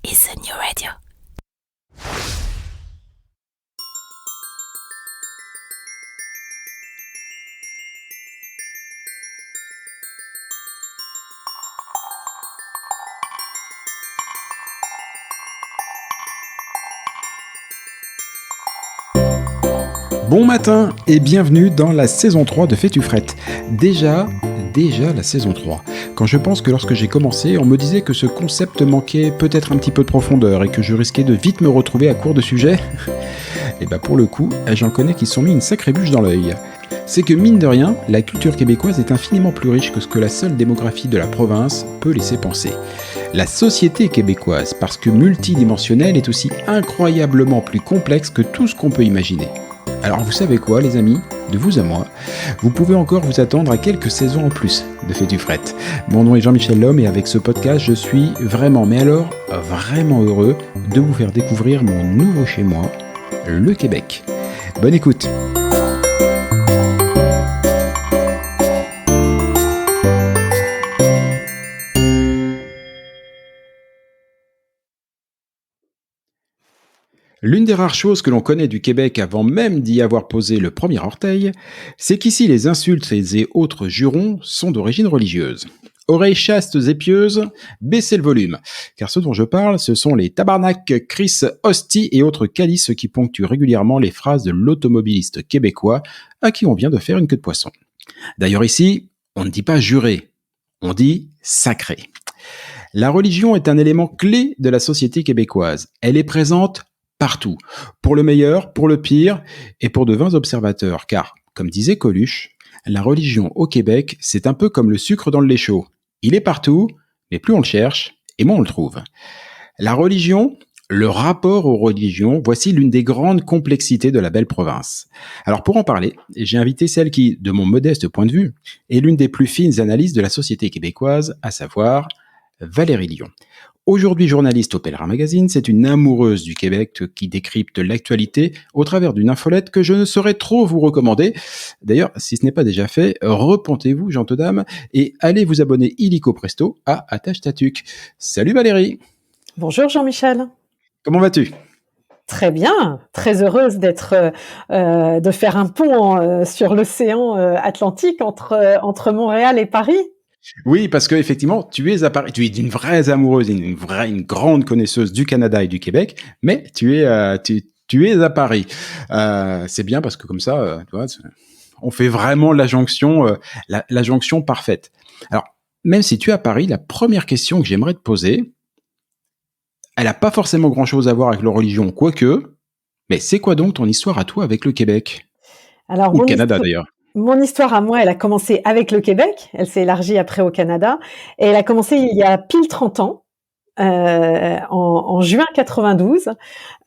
is a new radio. Bon matin et bienvenue dans la saison 3 de Fais-tu frette. Déjà la saison 3. Quand je pense que lorsque j'ai commencé, on me disait que ce concept manquait peut-être un petit peu de profondeur et que je risquais de vite me retrouver à court de sujets. Et bah pour le coup, j'en connais qui se sont mis une sacrée bûche dans l'œil. C'est que mine de rien, la culture québécoise est infiniment plus riche que ce que la seule démographie de la province peut laisser penser. La société québécoise, parce que multidimensionnelle, est aussi incroyablement plus complexe que tout ce qu'on peut imaginer. Alors vous savez quoi les amis, de vous à moi, vous pouvez encore vous attendre à quelques saisons en plus de Fais-tu frette. Mon nom est Jean-Michel Lhomme et avec ce podcast je suis vraiment, mais alors vraiment heureux de vous faire découvrir mon nouveau chez moi, le Québec. Bonne écoute. L'une des rares choses que l'on connaît du Québec avant même d'y avoir posé le premier orteil, c'est qu'ici les insultes et autres jurons sont d'origine religieuse. Oreilles chastes et pieuses, baissez le volume, car ce dont je parle, ce sont les tabarnak, Chris, hostie et autres calices qui ponctuent régulièrement les phrases de l'automobiliste québécois à qui on vient de faire une queue de poisson. D'ailleurs ici, on ne dit pas jurer, on dit sacré. La religion est un élément clé de la société québécoise. Elle est présente partout, pour le meilleur, pour le pire et pour de vains observateurs, car, comme disait Coluche, la religion au Québec, c'est un peu comme le sucre dans le lait chaud. Il est partout, mais plus on le cherche, et moins on le trouve. La religion, le rapport aux religions, voici l'une des grandes complexités de la belle province. Alors pour en parler, j'ai invité celle qui, de mon modeste point de vue, est l'une des plus fines analyses de la société québécoise, à savoir Valérie Lion. Aujourd'hui journaliste au Pèlerin Magazine, c'est une amoureuse du Québec qui décrypte l'actualité au travers d'une infolette que je ne saurais trop vous recommander. D'ailleurs, si ce n'est pas déjà fait, repentez-vous, gentes dames, et allez vous abonner illico presto à Attache Tatuc. Salut Valérie. Bonjour Jean-Michel. Comment vas-tu ? Très bien, très heureuse de faire un pont sur l'océan Atlantique entre Montréal et Paris. Oui, parce que effectivement, tu es à Paris, tu es une vraie amoureuse, une grande connaisseuse du Canada et du Québec, mais tu es à Paris. C'est bien parce que comme ça, tu vois, on fait vraiment la jonction parfaite. Alors, même si tu es à Paris, la première question que j'aimerais te poser, elle n'a pas forcément grand-chose à voir avec la religion, quoique, mais c'est quoi donc ton histoire à toi avec le Québec ? Alors, ou le Canada d'ailleurs. Mon histoire à moi, elle a commencé avec le Québec, elle s'est élargie après au Canada, et elle a commencé il y a pile 30 ans, en juin 92,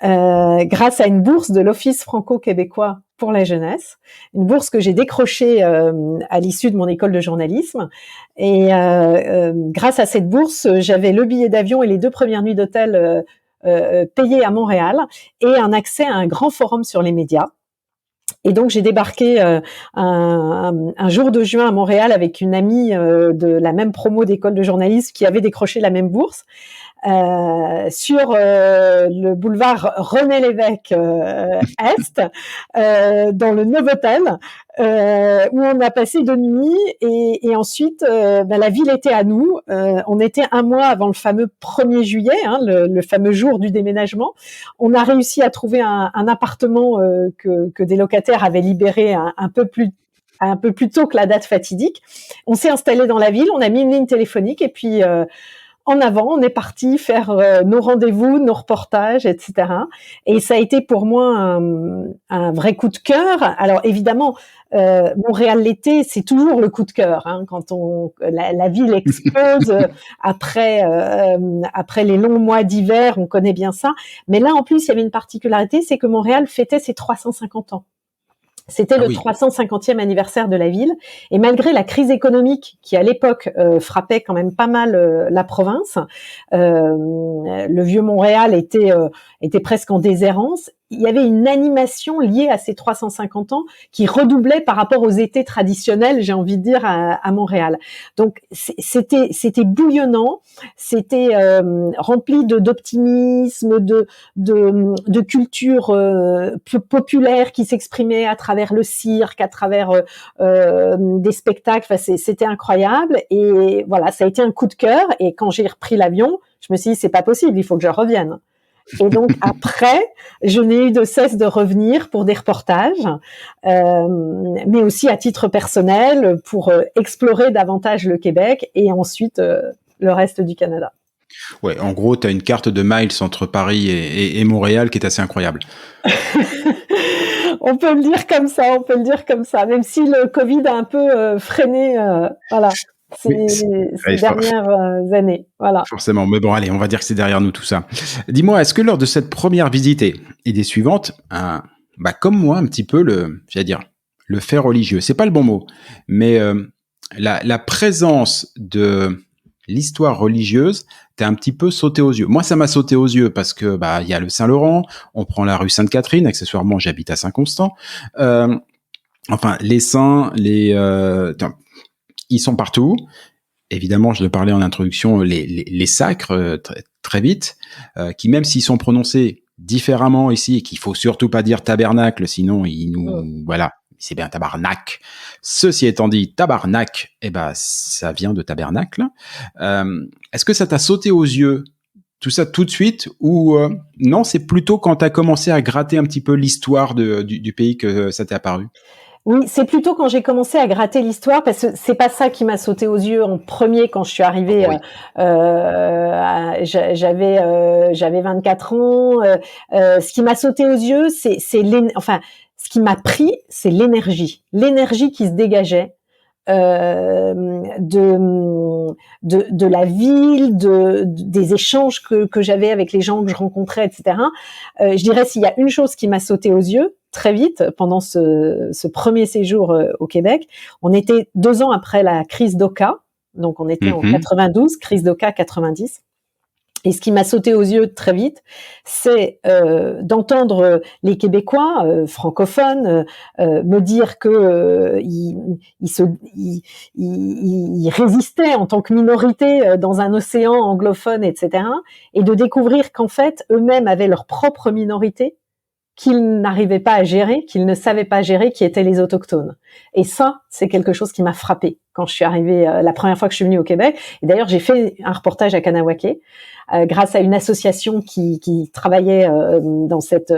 grâce à une bourse de l'Office franco-québécois pour la jeunesse, une bourse que j'ai décrochée à l'issue de mon école de journalisme. Et grâce à cette bourse, j'avais le billet d'avion et les 2 premières nuits d'hôtel payées à Montréal et un accès à un grand forum sur les médias. Et donc j'ai débarqué un jour de juin à Montréal avec une amie de la même promo d'école de journalisme qui avait décroché la même bourse sur le boulevard René Lévesque Est, dans le Novotel, où on a passé 2 nuits et ensuite la ville était à nous. On était 1 mois avant le fameux 1er juillet, le fameux jour du déménagement. On a réussi à trouver un appartement que des locataires avaient libéré un peu plus tôt que la date fatidique. On s'est installé dans la ville, on a mis une ligne téléphonique et puis en avant, on est parti faire nos rendez-vous, nos reportages, etc. Et ça a été pour moi un vrai coup de cœur. Alors évidemment, Montréal l'été, c'est toujours le coup de cœur. Quand la ville explose après les longs mois d'hiver, on connaît bien ça. Mais là, en plus, il y avait une particularité, c'est que Montréal fêtait ses 350 ans. C'était le 350e anniversaire de la ville, et malgré la crise économique qui à l'époque frappait quand même pas mal la province, le vieux Montréal était presque en déshérence. il y avait une animation liée à ces 350 ans qui redoublait par rapport aux étés traditionnels, j'ai envie de dire, à Montréal. Donc c'était bouillonnant, c'était rempli d'optimisme, de culture populaire qui s'exprimait à travers le cirque, à travers des spectacles. Enfin, c'était incroyable. Et voilà, ça a été un coup de cœur. Et quand j'ai repris l'avion, je me suis dit, c'est pas possible, il faut que je revienne. Et donc après, je n'ai eu de cesse de revenir pour des reportages, mais aussi à titre personnel pour explorer davantage le Québec et ensuite le reste du Canada. Ouais, en gros, tu as une carte de miles entre Paris et Montréal qui est assez incroyable. On peut le dire comme ça, on peut le dire comme ça, même si le Covid a un peu freiné, voilà, ces dernières années, voilà. Forcément, mais bon, allez, on va dire que c'est derrière nous tout ça. Dis-moi, est-ce que lors de cette première visite et des suivantes, comme moi, un petit peu le fait religieux, c'est pas le bon mot, mais la présence de l'histoire religieuse t'es un petit peu sauté aux yeux. Moi, ça m'a sauté aux yeux parce que il y a le Saint-Laurent, on prend la rue Sainte-Catherine, accessoirement, j'habite à Saint-Constant. Les saints, ils sont partout. Évidemment, je le parlais en introduction, les sacres, très vite, qui même s'ils sont prononcés différemment ici, et qu'il faut surtout pas dire tabernacle, sinon voilà, c'est bien tabarnak. Ceci étant dit, tabarnak, ça vient de tabernacle. Est-ce que ça t'a sauté aux yeux, tout ça tout de suite, ou non, c'est plutôt quand t'as commencé à gratter un petit peu l'histoire du pays que ça t'est apparu? Oui, c'est plutôt quand j'ai commencé à gratter l'histoire, parce que c'est pas ça qui m'a sauté aux yeux en premier quand je suis arrivée. Oui. J'avais 24 ans. Ce qui m'a sauté aux yeux, ce qui m'a pris, c'est l'énergie qui se dégageait de la ville, des échanges que j'avais avec les gens que je rencontrais, etc. Je dirais, s'il y a une chose qui m'a sauté aux yeux très vite pendant ce premier séjour au Québec, on était 2 ans après la crise d'Oka, donc on était en 92, crise d'Oka 90. Et ce qui m'a sauté aux yeux très vite, c'est d'entendre les Québécois francophones me dire que ils résistaient en tant que minorité dans un océan anglophone, etc. Et de découvrir qu'en fait, eux-mêmes avaient leur propre minorité qu'ils n'arrivaient pas à gérer, qu'ils ne savaient pas gérer, qui étaient les autochtones. Et ça, c'est quelque chose qui m'a frappée quand je suis arrivée, la première fois que je suis venue au Québec. Et d'ailleurs, j'ai fait un reportage à Kahnawake, grâce à une association qui travaillait dans cette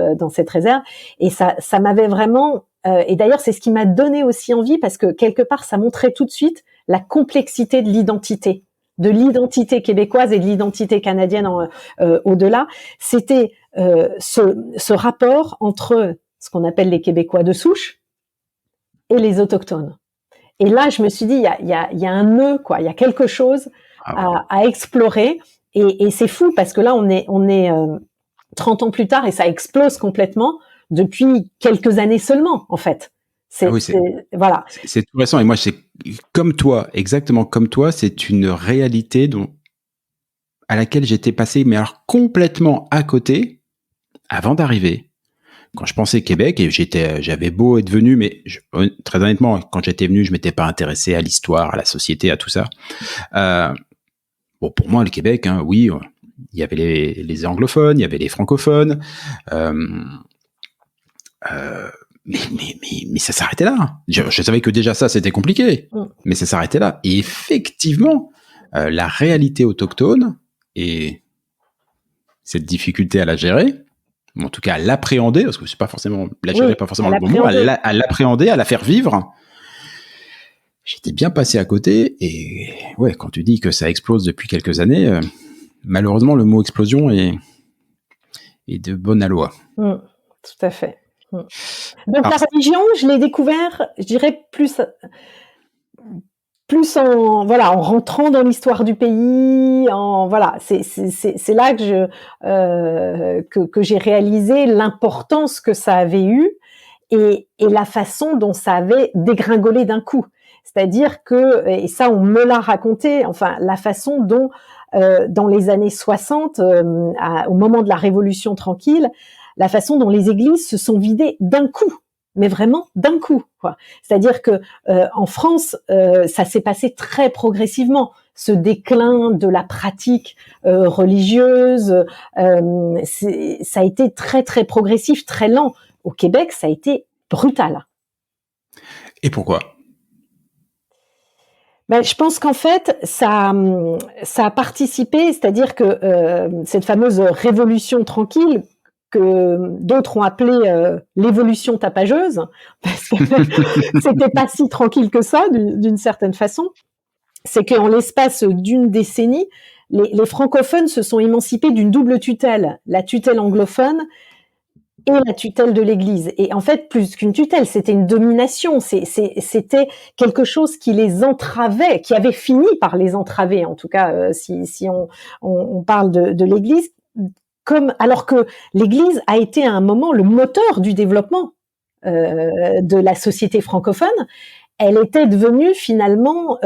réserve. Et ça m'avait vraiment... et d'ailleurs, c'est ce qui m'a donné aussi envie, parce que quelque part, ça montrait tout de suite la complexité de l'identité québécoise et de l'identité canadienne au-delà. C'était ce rapport entre ce qu'on appelle les Québécois de souche et les autochtones. Et là, je me suis dit, il y a un nœud, quoi. Il y a quelque chose à explorer. Et c'est fou parce que là, on est 30 ans plus tard et ça explose complètement depuis quelques années seulement, en fait. Voilà. C'est tout récent. Et moi, c'est comme toi, exactement comme toi, c'est une réalité à laquelle j'étais passé, mais alors complètement à côté, avant d'arriver. Quand je pensais Québec, et j'avais beau être venu, mais très honnêtement, quand j'étais venu, je m'étais pas intéressé à l'histoire, à la société, à tout ça. Pour moi, le Québec, oui, il y avait les anglophones, il y avait les francophones, mais ça s'arrêtait là. Je savais que déjà ça, c'était compliqué, mais ça s'arrêtait là. Et effectivement, la réalité autochtone et cette difficulté à la gérer, en tout cas à l'appréhender, parce que c'est pas forcément la gérer, pas forcément le bon mot, à l'appréhender, à la faire vivre. J'étais bien passé à côté, et ouais, quand tu dis que ça explose depuis quelques années, malheureusement le mot explosion est de bonne aloi. Tout à fait. Donc la religion, je l'ai découvert, je dirais plus en rentrant dans l'histoire du pays, c'est là que j'ai réalisé l'importance que ça avait eu et la façon dont ça avait dégringolé d'un coup. C'est-à-dire que, et ça on me l'a raconté, enfin la façon dont dans les années 60, au moment de la Révolution tranquille, la façon dont les églises se sont vidées d'un coup, mais vraiment d'un coup, quoi. C'est-à-dire que en France, ça s'est passé très progressivement, ce déclin de la pratique religieuse. Ça a été très très progressif, très lent. Au Québec, ça a été brutal. Et pourquoi? Ben, je pense qu'en fait, ça a participé, c'est-à-dire que cette fameuse révolution tranquille que d'autres ont appelée l'évolution tapageuse, parce que c'était pas si tranquille que ça, d'une certaine façon. C'est qu'en l'espace d'une décennie, les francophones se sont émancipés d'une double tutelle, la tutelle anglophone et la tutelle de l'Église. Et en fait, plus qu'une tutelle, c'était une domination. C'était quelque chose qui les entravait, qui avait fini par les entraver. En tout cas, si on parle de l'Église, alors que l'Église a été à un moment le moteur du développement de la société francophone. Elle était devenue finalement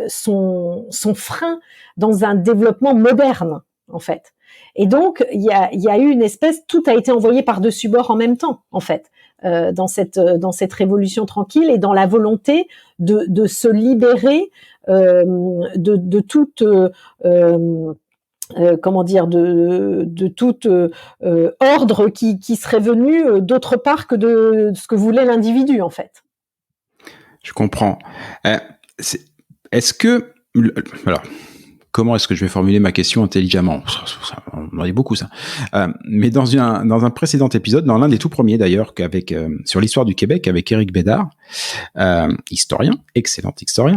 son frein dans un développement moderne, en fait. Et donc, il y a eu une espèce, tout a été envoyé par-dessus bord en même temps, en fait, dans cette révolution tranquille et dans la volonté de se libérer de toute comment dire, de tout ordre qui serait venu d'autre part que de ce que voulait l'individu, en fait. Je comprends. Est-ce que... Alors, comment est-ce que je vais formuler ma question intelligemment? On en dit beaucoup, ça. Mais dans un précédent épisode, dans l'un des tout premiers d'ailleurs, sur l'histoire du Québec, avec Éric Bédard, historien, excellent historien,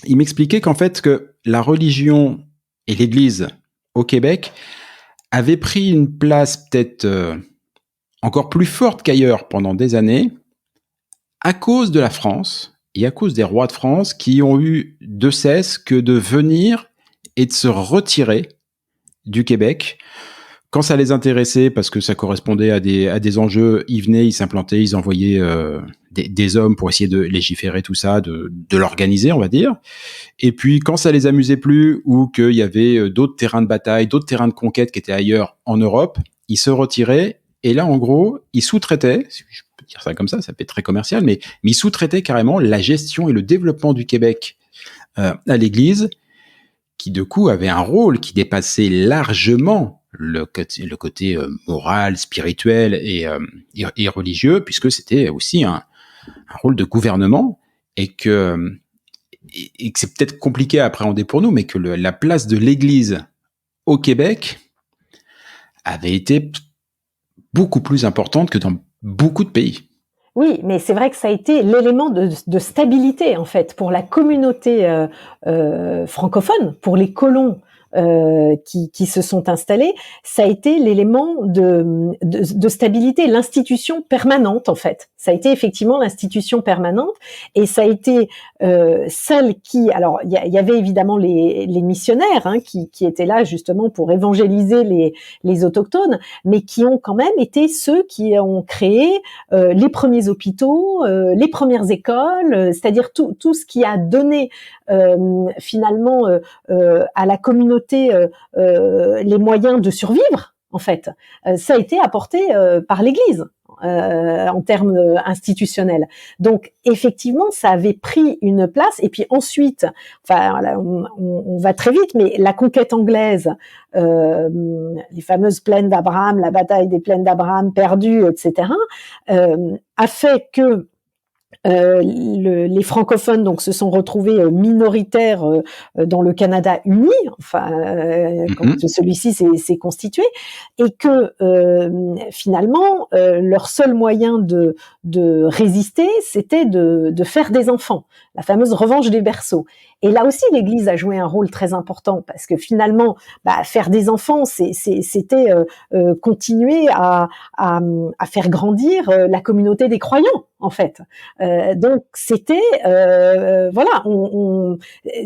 il m'expliquait qu'en fait, que la religion et l'Église au Québec avaient pris une place peut-être encore plus forte qu'ailleurs pendant des années, à cause de la France et à cause des rois de France qui ont eu de cesse que de venir et de se retirer du Québec quand ça les intéressait, parce que ça correspondait à des enjeux. Ils venaient, ils s'implantaient, ils envoyaient des hommes pour essayer de légiférer tout ça, de l'organiser, on va dire. Et puis quand ça les amusait plus, ou qu'il y avait d'autres terrains de bataille, d'autres terrains de conquête qui étaient ailleurs en Europe, ils se retiraient. Et là, en gros, ils sous-traitaient, je peux dire ça comme ça fait très commercial, mais ils sous-traitaient carrément la gestion et le développement du Québec à l'Église, qui de coup avait un rôle qui dépassait largement le côté moral, spirituel et religieux, puisque c'était aussi un rôle de gouvernement, et que c'est peut-être compliqué à appréhender pour nous, mais que la place de l'Église au Québec avait été beaucoup plus importante que dans beaucoup de pays. Oui, mais c'est vrai que ça a été l'élément de stabilité, en fait, pour la communauté francophone, pour les colons qui se sont installés. Ça a été l'élément de stabilité, l'institution permanente, en fait. Ça a été effectivement l'institution permanente, et ça a été celle qui... Alors, il y avait évidemment les missionnaires qui étaient là justement pour évangéliser les autochtones, mais qui ont quand même été ceux qui ont créé les premiers hôpitaux, les premières écoles, c'est-à-dire tout ce qui a donné finalement à la communauté les moyens de survivre, en fait. Ça a été apporté par l'Église. En termes institutionnels. Donc, effectivement, ça avait pris une place. Et puis ensuite, enfin, on va très vite, mais la conquête anglaise, les fameuses plaines d'Abraham, la bataille des plaines d'Abraham perdues, etc., a fait que les francophones donc se sont retrouvés minoritaires dans le Canada uni, enfin quand celui-ci s'est constitué, et que finalement leur seul moyen de résister, c'était de faire des enfants, la fameuse revanche des berceaux. Et là aussi, l'Église a joué un rôle très important, parce que finalement, faire des enfants, c'était continuer à faire grandir la communauté des croyants, en fait. Donc c'était voilà,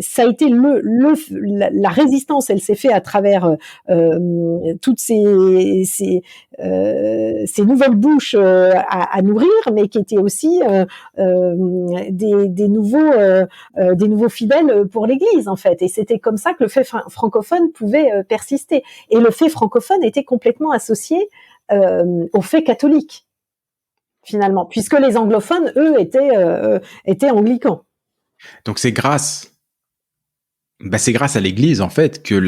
ça a été la résistance. Elle s'est faite à travers toutes ces nouvelles bouches à nourrir, mais qui étaient aussi des nouveaux fidèles pour l'Église, en fait. Et c'était comme ça que le fait francophone pouvait persister. Et le fait francophone était complètement associé aux faits catholiques, finalement, puisque les anglophones, eux, étaient anglicans. Donc c'est grâce à l'Église en fait que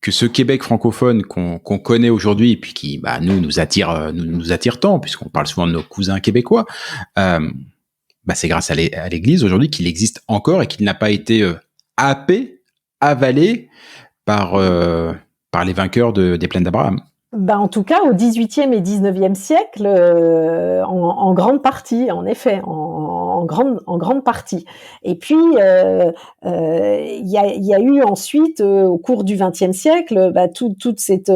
ce Québec francophone qu'on connaît aujourd'hui et puis qui nous attire tant puisqu'on parle souvent de nos cousins québécois. C'est grâce à l'Église aujourd'hui qu'il existe encore et qu'il n'a pas été happé, avalé par les vainqueurs des plaines d'Abraham. En tout cas, au XVIIIe et XIXe siècle, en grande partie, en effet, en grande partie. Et puis, il y a eu ensuite, au cours du XXe siècle, toute cette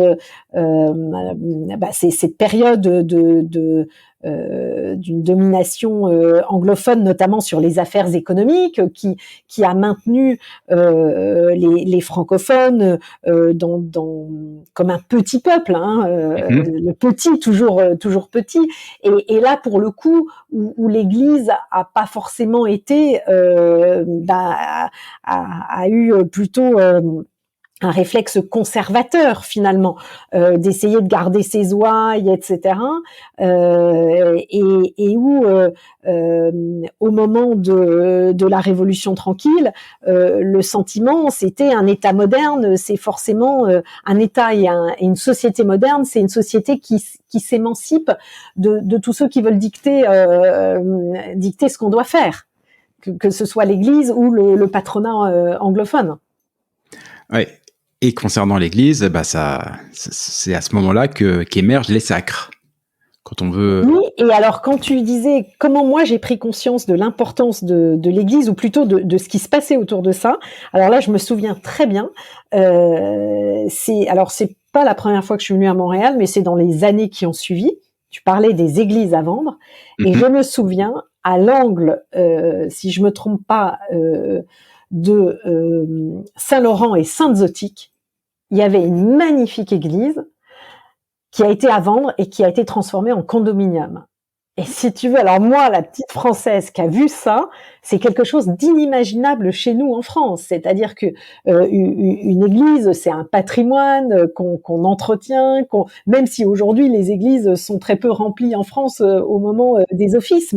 période d'une domination anglophone, notamment sur les affaires économiques, qui a maintenu les francophones comme un petit peuple, le petit, toujours petit. Et là, pour le coup, où l'Église a pas forcément été, a eu plutôt un réflexe conservateur finalement, d'essayer de garder ses ouailles, etc. Et où au moment de la Révolution tranquille, le sentiment c'était un État moderne, c'est forcément un État et une société moderne, c'est une société qui s'émancipe de tous ceux qui veulent dicter ce qu'on doit faire, que ce soit l'Église ou le patronat anglophone. Ouais. Et concernant l'Église, c'est à ce moment-là qu'émergent les sacres. Quand on veut. Oui, et alors quand tu disais comment moi j'ai pris conscience de l'importance de l'Église, ou plutôt de ce qui se passait autour de ça, alors là je me souviens très bien. C'est pas la première fois que je suis venue à Montréal, mais c'est dans les années qui ont suivi. Tu parlais des églises à vendre, et je me souviens à l'angle, si je me trompe pas, de Saint-Laurent et Sainte-Zotique, il y avait une magnifique église qui a été à vendre et qui a été transformée en condominium. Et si tu veux, alors moi, la petite Française qui a vu ça, c'est quelque chose d'inimaginable chez nous en France. C'est-à-dire que une église, c'est un patrimoine qu'on entretient, même si aujourd'hui les églises sont très peu remplies en France au moment des offices,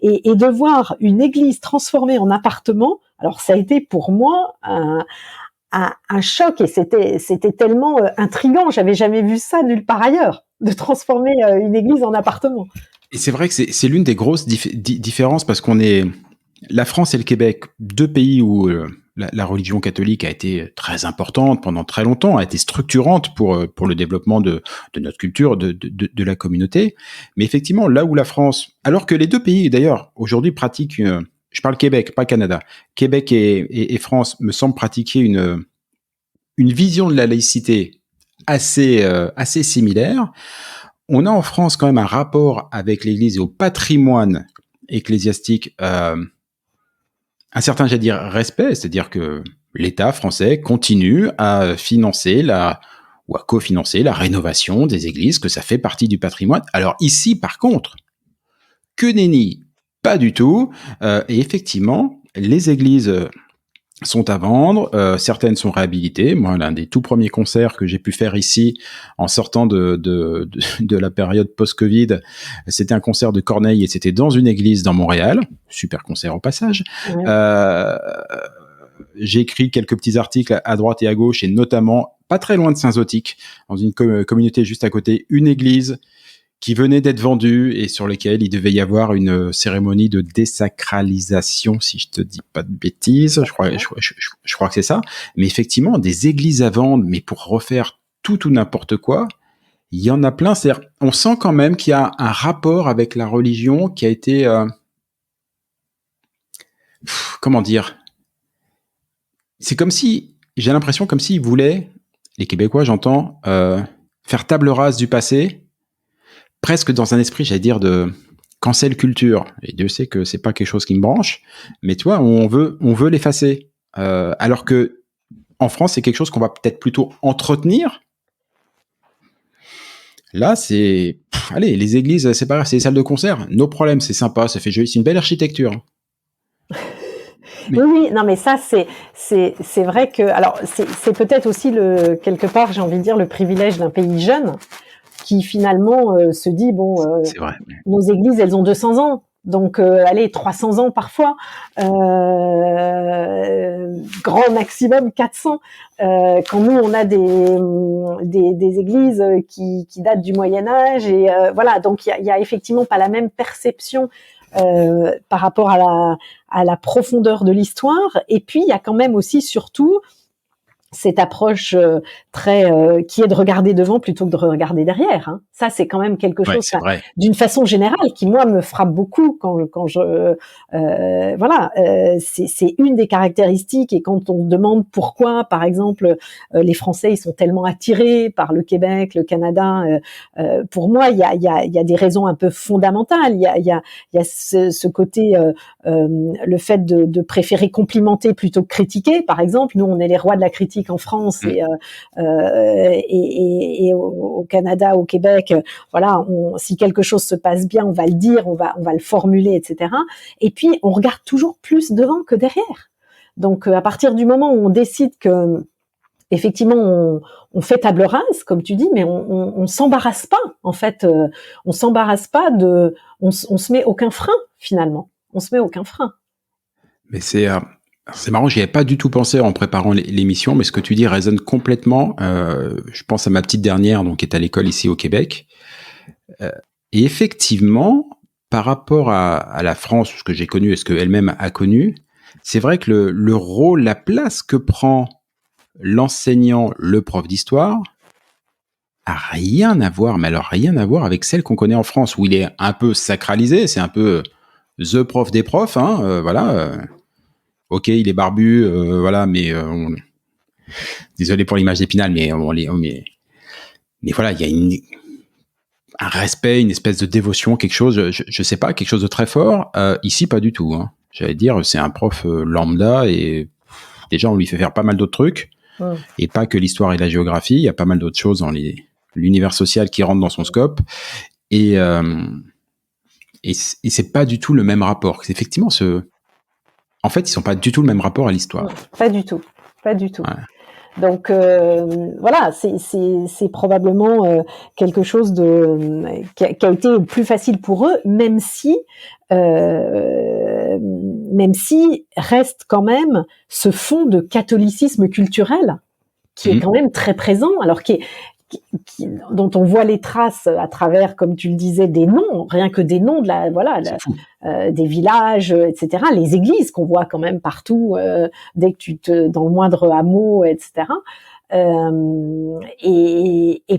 et de voir une église transformée en appartement, alors ça a été pour moi un choc, et c'était tellement intriguant. J'avais jamais vu ça nulle part ailleurs, de transformer une église en appartement. Et c'est vrai que c'est l'une des grosses différences, parce qu'on est la France et le Québec, deux pays où la religion catholique a été très importante pendant très longtemps, a été structurante pour le développement de notre culture, de la communauté. Mais effectivement, là où la France, alors que les deux pays d'ailleurs aujourd'hui pratiquent je parle Québec, pas Canada. Québec et France me semblent pratiquer une vision de la laïcité assez similaire. On a en France quand même un rapport avec l'Église et au patrimoine ecclésiastique, un certain, j'allais dire, respect, c'est-à-dire que l'État français continue à financer ou à cofinancer la rénovation des églises, que ça fait partie du patrimoine. Alors ici, par contre, que nenni, pas du tout. Et effectivement, les églises sont à vendre, certaines sont réhabilitées. Moi, l'un des tout premiers concerts que j'ai pu faire ici, en sortant de la période post-Covid, c'était un concert de Corneille, et c'était dans une église dans Montréal. Super concert au passage. Ouais. J'ai écrit quelques petits articles à droite et à gauche, et notamment, pas très loin de Saint-Zotique, dans une communauté juste à côté, une église qui venait d'être vendue et sur lesquels il devait y avoir une cérémonie de désacralisation, si je te dis pas de bêtises. Je crois que c'est ça. Mais effectivement, des églises à vendre, mais pour refaire tout ou n'importe quoi, il y en a plein. C'est-à-dire, on sent quand même qu'il y a un rapport avec la religion qui a été... comment dire ? C'est comme si... J'ai l'impression comme s'ils voulaient, les Québécois, j'entends, faire table rase du passé, presque dans un esprit, j'allais dire, de cancel culture. Et Dieu sait que c'est pas quelque chose qui me branche, mais tu vois, on veut l'effacer. Alors que en France, c'est quelque chose qu'on va peut-être plutôt entretenir. Là, c'est... allez, les églises, c'est pas grave, c'est des salles de concert. No problème, c'est sympa, ça fait joli, c'est une belle architecture. Mais... Oui, non, mais ça, c'est vrai que... Alors, c'est peut-être aussi, quelque part, j'ai envie de dire, le privilège d'un pays jeune, qui finalement se dit bon, C'est vrai. nos églises, elles ont 200 ans. Donc, allez, 300 ans parfois, grand maximum 400. Quand nous, on a des églises qui datent du Moyen Âge, et voilà, donc il y a effectivement pas la même perception par rapport à la profondeur de l'histoire. Et puis, il y a quand même aussi, surtout, cette approche qui est de regarder devant plutôt que de regarder derrière. Hein. Ça, c'est quand même quelque chose, d'une façon générale, qui moi me frappe beaucoup quand je voilà. C'est une des caractéristiques. Et quand on demande pourquoi, par exemple, les Français ils sont tellement attirés par le Québec, le Canada, pour moi, il y a des raisons un peu fondamentales. Il y a ce côté, le fait de préférer complimenter plutôt que critiquer. Par exemple, nous, on est les rois de la critique en France et au Canada, au Québec, voilà, si quelque chose se passe bien, on va le dire, on va le formuler, etc. Et puis on regarde toujours plus devant que derrière. Donc à partir du moment où on décide que effectivement on fait table rase, comme tu dis, mais on s'embarrasse pas. En fait, on s'embarrasse pas on se met aucun frein finalement. On se met aucun frein. Mais c'est marrant, j'y avais pas du tout pensé en préparant l'émission, mais ce que tu dis résonne complètement. Je pense à ma petite dernière, donc, qui est à l'école ici au Québec. Et effectivement, par rapport à la France, ce que j'ai connu et ce qu'elle-même a connu, c'est vrai que le rôle, la place que prend l'enseignant, le prof d'histoire, a rien à voir, mais alors rien à voir avec celle qu'on connaît en France, où il est un peu sacralisé, c'est un peu the prof des profs, hein, voilà. Ok, il est barbu, voilà, mais désolé pour l'image d'Épinal, mais voilà, il y a un respect, une espèce de dévotion, quelque chose, je sais pas, quelque chose de très fort. Ici, pas du tout. Hein. J'allais dire, c'est un prof lambda et déjà on lui fait faire pas mal d'autres trucs, et pas que l'histoire et la géographie. Il y a pas mal d'autres choses dans l'univers social qui rentrent dans son scope, et c'est pas du tout le même rapport. C'est effectivement en fait, ils sont pas du tout le même rapport à l'histoire. Pas du tout. Ouais. Donc voilà, c'est probablement quelque chose qui a été plus facile pour eux, même si reste quand même ce fond de catholicisme culturel qui est quand même très présent, alors dont on voit les traces à travers, comme tu le disais, des noms, rien que des noms des villages, etc. Les églises qu'on voit quand même partout, dès que dans le moindre hameau, etc. Et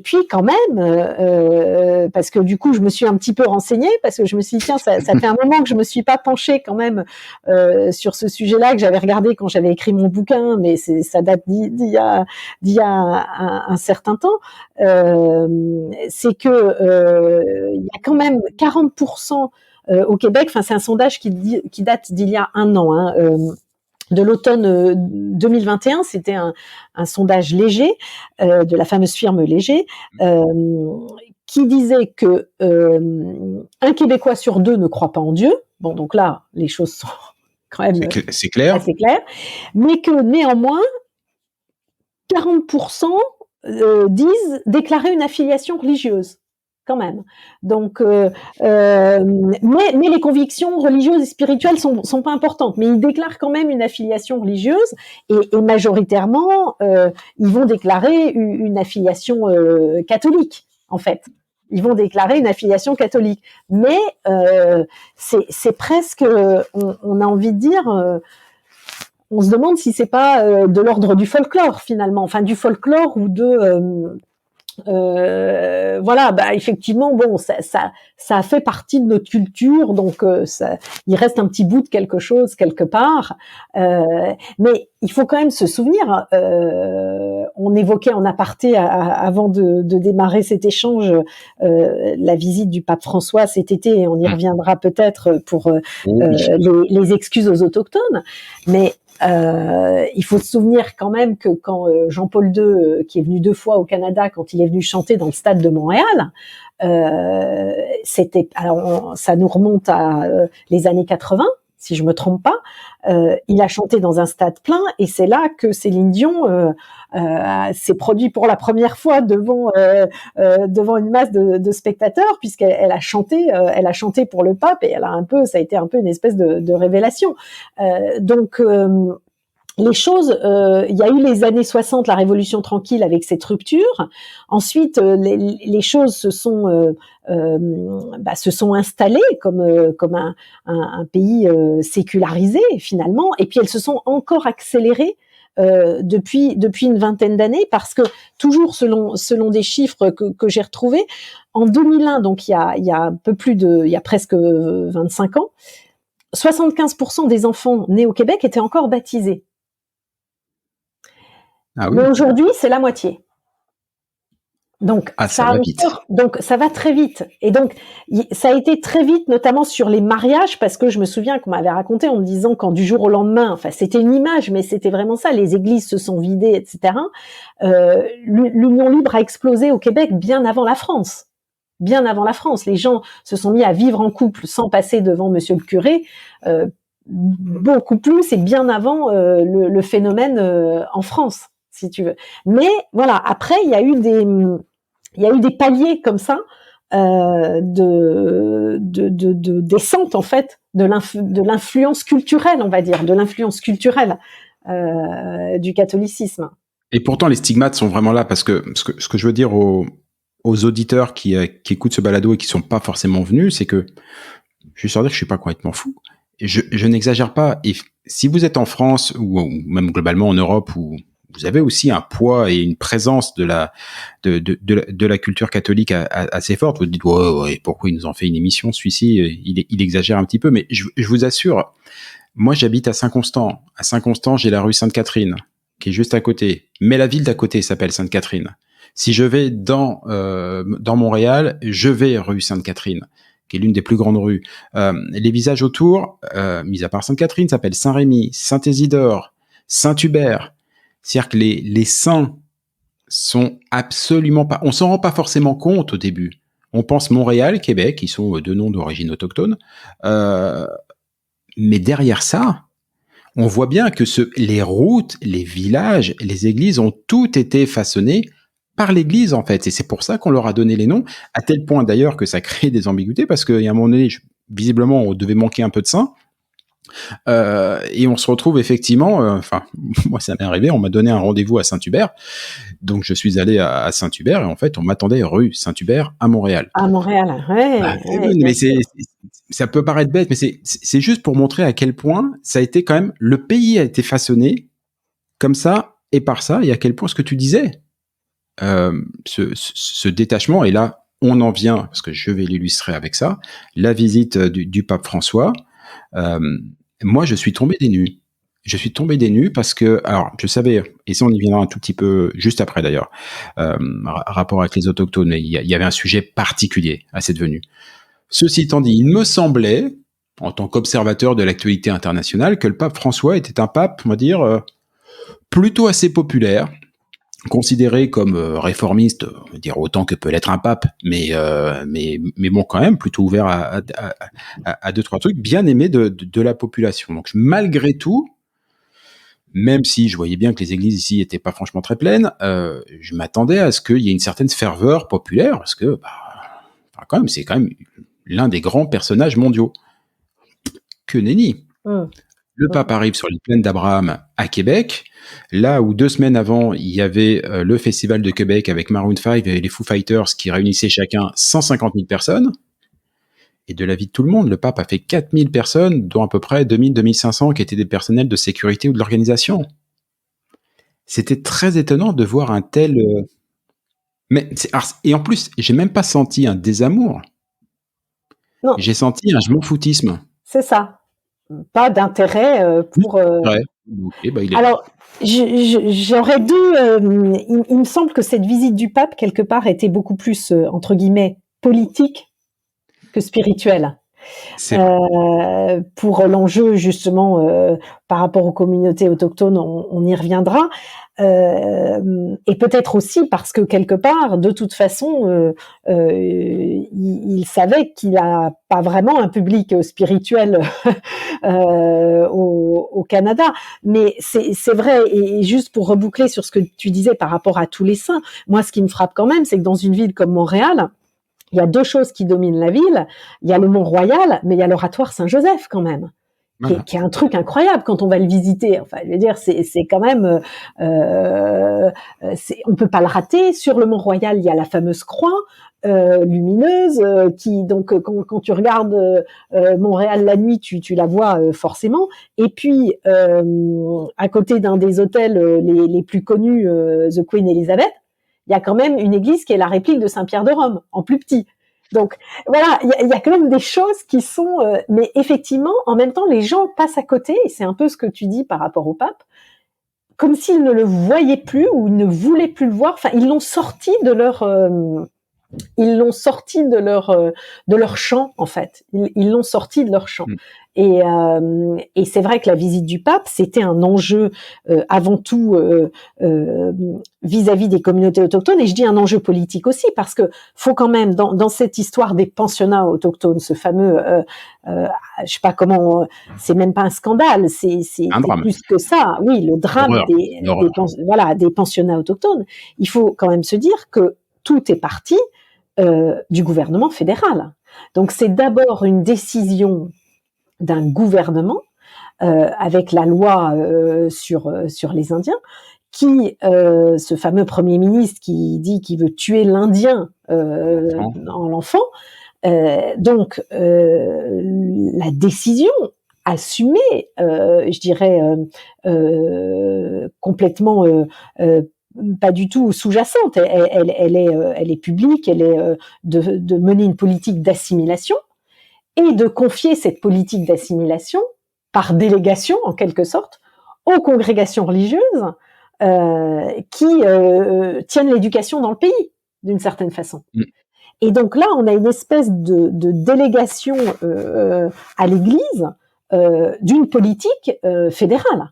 puis quand même, parce que du coup je me suis un petit peu renseignée, parce que je me suis dit tiens, ça fait un moment que je me suis pas penchée quand même sur ce sujet-là, que j'avais regardé quand j'avais écrit mon bouquin, mais ça date d'il y a un certain temps. C'est que il y a quand même 40% au Québec. Enfin, c'est un sondage qui date d'il y a un an. Hein, de l'automne 2021, c'était un sondage Léger, de la fameuse firme Léger, qui disait que un Québécois sur 2 ne croit pas en Dieu. Bon, donc là, les choses sont quand même c'est clair. assez claires, mais que néanmoins, 40% disent déclarer une affiliation religieuse. Quand même. Donc, mais les convictions religieuses et spirituelles sont pas importantes. Mais ils déclarent quand même une affiliation religieuse et majoritairement, ils vont déclarer une affiliation catholique, en fait. Ils vont déclarer une affiliation catholique. Mais c'est presque, on a envie de dire, on se demande si c'est pas de l'ordre du folklore finalement, enfin du folklore ou de voilà, bah effectivement, bon, ça a fait partie de notre culture, donc il reste un petit bout de quelque chose quelque part. Mais il faut quand même se souvenir. On évoquait en aparté avant de démarrer cet échange la visite du pape François cet été, et on y reviendra peut-être pour les excuses aux autochtones. Mais il faut se souvenir quand même que quand Jean-Paul II, qui est venu 2 fois au Canada, quand il est venu chanter dans le stade de Montréal, ça nous remonte à les années 80. si je me trompe pas. Il a chanté dans un stade plein, et c'est là que Céline Dion s'est produit pour la première fois devant une masse de spectateurs, puisqu'elle a chanté pour le pape, et ça a été un peu une espèce de révélation. Donc les choses, il y a eu les années 60, la Révolution tranquille avec cette rupture. Ensuite, les choses se sont installées comme un pays sécularisé finalement, et puis elles se sont encore accélérées depuis une vingtaine d'années, parce que toujours selon des chiffres que j'ai retrouvés, en 2001, donc il y a presque 25 ans, 75% des enfants nés au Québec étaient encore baptisés. Ah oui. Mais aujourd'hui, c'est la moitié. Donc, ça va vite. Donc, ça va très vite. Et donc, ça a été très vite, notamment sur les mariages, parce que je me souviens qu'on m'avait raconté en me disant quand du jour au lendemain, enfin, c'était une image, mais c'était vraiment ça, les églises se sont vidées, etc. L'union libre a explosé au Québec bien avant la France. Bien avant la France. Les gens se sont mis à vivre en couple sans passer devant monsieur le curé, beaucoup plus, et bien avant le phénomène en France, si tu veux. Mais voilà, après il y a eu des paliers comme ça de descente en fait de l'influence culturelle, on va dire, de l'influence culturelle du catholicisme. Et pourtant les stigmates sont vraiment là, parce que ce que je veux dire aux auditeurs qui écoutent ce balado et qui sont pas forcément venus, c'est que je suis sûr dire que je suis pas complètement fou. Je n'exagère pas. Et si vous êtes en France ou même globalement en Europe, où vous avez aussi un poids et une présence de la culture catholique assez forte, vous dites ouais, pourquoi il nous en fait une émission, celui-ci, il exagère un petit peu. Mais je vous assure, moi j'habite à Saint-Constant. À Saint-Constant, j'ai la rue Sainte-Catherine qui est juste à côté. Mais la ville d'à côté s'appelle Sainte-Catherine. Si je vais dans Montréal, je vais rue Sainte-Catherine, qui est l'une des plus grandes rues. Les visages autour, mis à part Sainte-Catherine, s'appellent Saint-Rémy, Saint-Isidore, Saint-Hubert. C'est-à-dire que les saints sont absolument pas... On s'en rend pas forcément compte au début. On pense Montréal, Québec, qui sont deux noms d'origine autochtone. Mais derrière ça, on voit bien que les routes, les villages, les églises ont tout été façonnés par l'Église, en fait. Et c'est pour ça qu'on leur a donné les noms, à tel point d'ailleurs que ça crée des ambiguïtés, parce qu'il y a un moment donné, visiblement, on devait manquer un peu de saints. Et on se retrouve effectivement, moi ça m'est arrivé, on m'a donné un rendez-vous à Saint-Hubert, donc je suis allé à Saint-Hubert, et en fait on m'attendait rue Saint-Hubert à Montréal. À Montréal, ouais. Mais ça peut paraître bête, mais c'est juste pour montrer à quel point ça a été quand même, le pays a été façonné comme ça et par ça, et à quel point ce que tu disais, ce détachement, et là on en vient, parce que je vais l'illustrer avec ça, la visite du pape François. Moi, je suis tombé des nues. Je suis tombé des nues parce que, alors, je savais, et ça on y viendra un tout petit peu juste après d'ailleurs, rapport avec les autochtones, mais il y avait un sujet particulier à cette venue. Ceci étant dit, il me semblait, en tant qu'observateur de l'actualité internationale, que le pape François était un pape, on va dire, plutôt assez populaire, considéré comme réformiste, on va dire autant que peut l'être un pape, mais bon, quand même plutôt ouvert à deux trois trucs, bien aimé de la population. Donc malgré tout, même si je voyais bien que les églises ici étaient pas franchement très pleines, je m'attendais à ce qu'il y ait une certaine ferveur populaire, parce que quand même, c'est quand même l'un des grands personnages mondiaux. Que nenni. Le pape arrive sur les plaines d'Abraham à Québec, là où 2 semaines avant, il y avait le Festival de Québec avec Maroon 5 et les Foo Fighters qui réunissaient chacun 150 000 personnes. Et de l'avis de tout le monde, le pape a fait 4 000 personnes, dont à peu près 2 000, 2 500 qui étaient des personnels de sécurité ou de l'organisation. C'était très étonnant de voir un tel... et en plus, j'ai même pas senti un désamour. Non. J'ai senti un je m'en foutisme. C'est ça. Pas d'intérêt pour... Ouais. Okay, il est Alors, j'aurais il me semble que cette visite du pape, quelque part, était beaucoup plus, entre guillemets, politique que spirituelle. C'est vrai. Pour l'enjeu justement par rapport aux communautés autochtones, on y reviendra. Et peut-être aussi parce que quelque part, de toute façon, il savait qu'il a pas vraiment un public spirituel au Canada. Mais c'est vrai, et juste pour reboucler sur ce que tu disais par rapport à tous les saints, moi ce qui me frappe quand même, c'est que dans une ville comme Montréal, il y a deux choses qui dominent la ville. Il y a le Mont-Royal, mais il y a l'oratoire Saint-Joseph quand même, Voilà. qui est un truc incroyable quand on va le visiter. Enfin, je veux dire, c'est quand même, on peut pas le rater. Sur le Mont-Royal, il y a la fameuse croix lumineuse qui, donc, quand tu regardes Montréal la nuit, tu la vois forcément. Et puis, à côté d'un des hôtels les plus connus, The Queen Elizabeth, il y a quand même une église qui est la réplique de Saint-Pierre de Rome, en plus petit. Donc voilà, il y a quand même des choses qui sont, mais effectivement, en même temps, les gens passent à côté, et c'est un peu ce que tu dis par rapport au pape, comme s'ils ne le voyaient plus ou ne voulaient plus le voir. Enfin, ils l'ont sorti de leur de leur champ en fait. Ils l'ont sorti de leur champ. Mm. Et c'est vrai que la visite du pape, c'était un enjeu avant tout vis-à-vis des communautés autochtones, et je dis un enjeu politique aussi, parce que faut quand même dans cette histoire des pensionnats autochtones, ce fameux je sais pas comment, c'est même pas un scandale, c'est Un drame. plus que ça. Oui, le drame Horreur. des pensionnats autochtones. Il faut quand même se dire que tout est parti du gouvernement fédéral. Donc c'est d'abord une décision d'un gouvernement avec la loi sur les Indiens, qui ce fameux premier ministre qui dit qu'il veut tuer l'Indien en l'enfant. Donc la décision assumée, je dirais complètement pas du tout sous-jacente, elle est publique, elle est de mener une politique d'assimilation, et de confier cette politique d'assimilation par délégation, en quelque sorte, aux congrégations religieuses qui tiennent l'éducation dans le pays, d'une certaine façon. Mm. Et donc là, on a une espèce de délégation à l'Église d'une politique fédérale,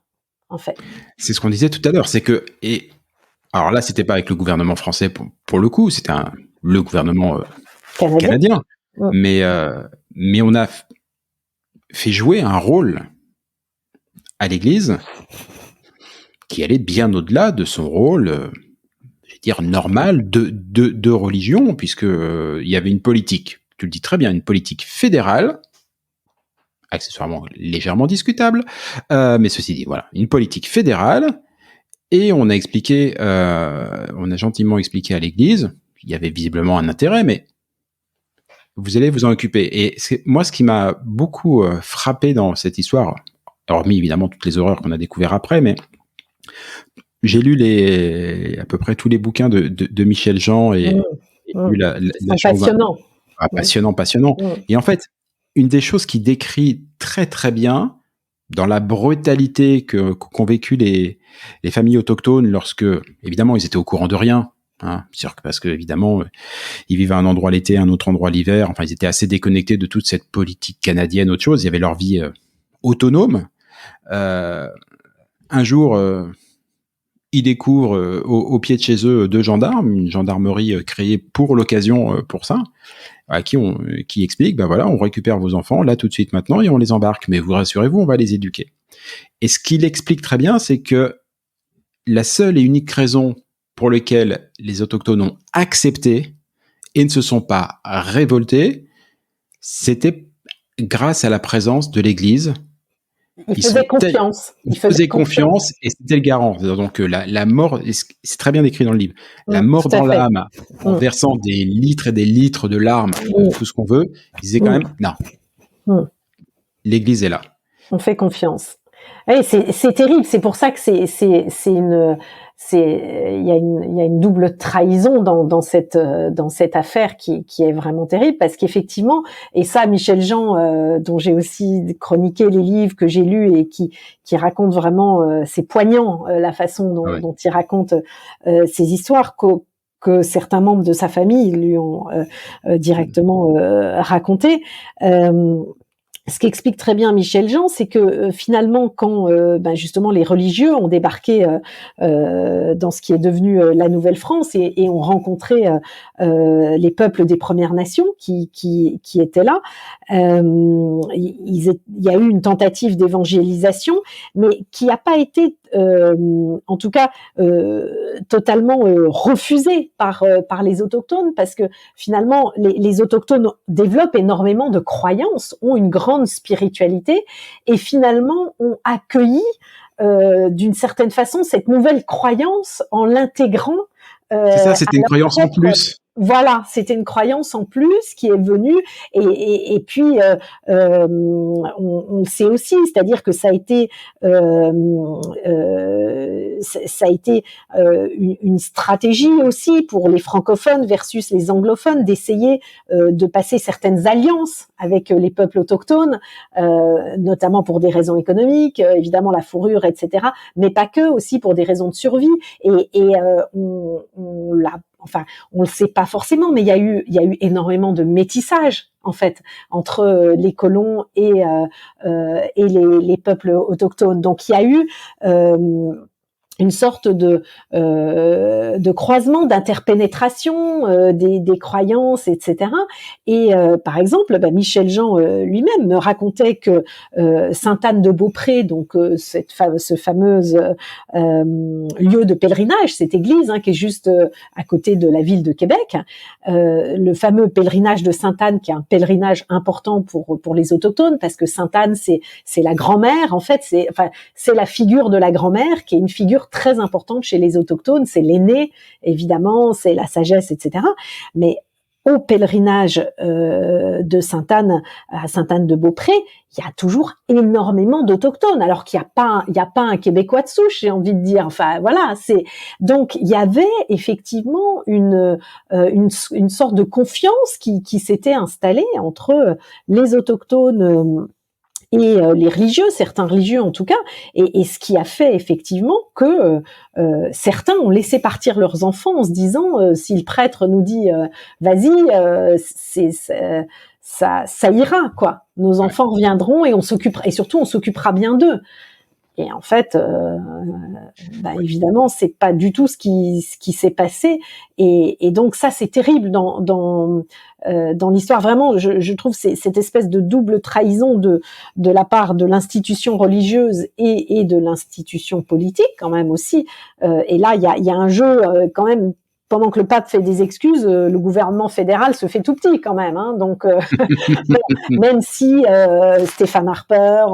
en fait. C'est ce qu'on disait tout à l'heure, c'est que, et alors là, c'était pas avec le gouvernement français pour le coup, c'était le gouvernement canadien. Mais on a fait jouer un rôle à l'Église qui allait bien au-delà de son rôle, je vais dire, normal de religion, puisque il y avait une politique, tu le dis très bien, une politique fédérale, accessoirement légèrement discutable, mais ceci dit, voilà, une politique fédérale, et on a gentiment expliqué à l'Église, il y avait visiblement un intérêt, mais vous allez vous en occuper. Et moi, ce qui m'a beaucoup frappé dans cette histoire, hormis évidemment toutes les horreurs qu'on a découvert après, mais j'ai lu à peu près tous les bouquins de Michel Jean et lu la passionnant. Passionnant. Et en fait, une des choses qui décrit très très bien dans la brutalité qu'ont vécu les familles autochtones lorsque, évidemment, ils étaient au courant de rien. Hein, parce que évidemment ils vivent à un endroit l'été, à un autre endroit l'hiver. Enfin, ils étaient assez déconnectés de toute cette politique canadienne, autre chose. Il y avait leur vie autonome. Un jour, ils découvrent au pied de chez eux 2 gendarmes, une gendarmerie créée pour l'occasion pour ça, à qui explique, ben voilà, on récupère vos enfants là tout de suite maintenant et on les embarque. Mais vous rassurez-vous, on va les éduquer. Et ce qu'il explique très bien, c'est que la seule et unique raison pour lesquels les autochtones ont accepté et ne se sont pas révoltés, c'était grâce à la présence de l'Église. Ils faisaient confiance. Ils faisaient confiance et c'était le garant. Donc la mort, c'est très bien décrit dans le livre, la mort dans l'âme, en versant des litres et des litres de larmes, tout ce qu'on veut, ils disaient quand même, non, l'Église est là. On fait confiance. Oui, c'est terrible. C'est pour ça que il y a une double trahison dans cette affaire qui est vraiment terrible, parce qu'effectivement, et ça, Michel Jean, dont j'ai aussi chroniqué les livres que j'ai lus et qui raconte vraiment, c'est poignant la façon dont il raconte ces histoires, que certains membres de sa famille lui ont directement raconté. Ce qu'explique très bien Michel Jean, c'est que finalement, quand justement les religieux ont débarqué dans ce qui est devenu la Nouvelle-France et ont rencontré les peuples des Premières Nations qui étaient là, il y a eu une tentative d'évangélisation, mais qui n'a pas été, en tout cas, totalement refusée par les autochtones, parce que finalement, les autochtones développent énormément de croyances, ont une grande spiritualité et finalement ont accueilli d'une certaine façon cette nouvelle croyance en l'intégrant C'est ça, c'était une croyance en plus. Voilà, c'était une croyance en plus qui est venue et puis on le sait aussi, c'est-à-dire que ça a été une stratégie aussi pour les francophones versus les anglophones d'essayer de passer certaines alliances avec les peuples autochtones, notamment pour des raisons économiques, évidemment la fourrure, etc., mais pas que, aussi pour des raisons de survie on le sait pas forcément, mais il y a eu énormément de métissage en fait entre les colons et les peuples autochtones. Donc il y a eu une sorte de croisement, d'interpénétration des croyances, etc. Et par exemple, Michel Jean lui-même me racontait que Sainte-Anne-de-Beaupré, donc ce fameux lieu de pèlerinage, cette église qui est juste à côté de la ville de Québec, le fameux pèlerinage de Sainte-Anne, qui est un pèlerinage important pour les autochtones, parce que Sainte-Anne, c'est la grand-mère, en fait, c'est la figure de la grand-mère, qui est une figure très importante chez les autochtones, c'est l'aîné, évidemment, c'est la sagesse, etc. Mais au pèlerinage de Sainte-Anne à Sainte-Anne-de-Beaupré, il y a toujours énormément d'autochtones, alors qu'il n'y a pas un Québécois de souche, j'ai envie de dire. Enfin, voilà, donc il y avait effectivement une sorte de confiance qui s'était installée entre les autochtones et les religieux, certains religieux en tout cas, et ce qui a fait effectivement que certains ont laissé partir leurs enfants en se disant si le prêtre nous dit vas-y, ça ira quoi. Nos enfants reviendront et surtout on s'occupera bien d'eux. Et en fait, évidemment, c'est pas du tout ce qui s'est passé. Et donc ça, c'est terrible dans l'histoire. Vraiment, je trouve cette espèce de double trahison de la part de l'institution religieuse et de l'institution politique quand même aussi. Et là, il y a un jeu quand même. Pendant que le pape fait des excuses, le gouvernement fédéral se fait tout petit quand même. Donc, même si Stéphane Harper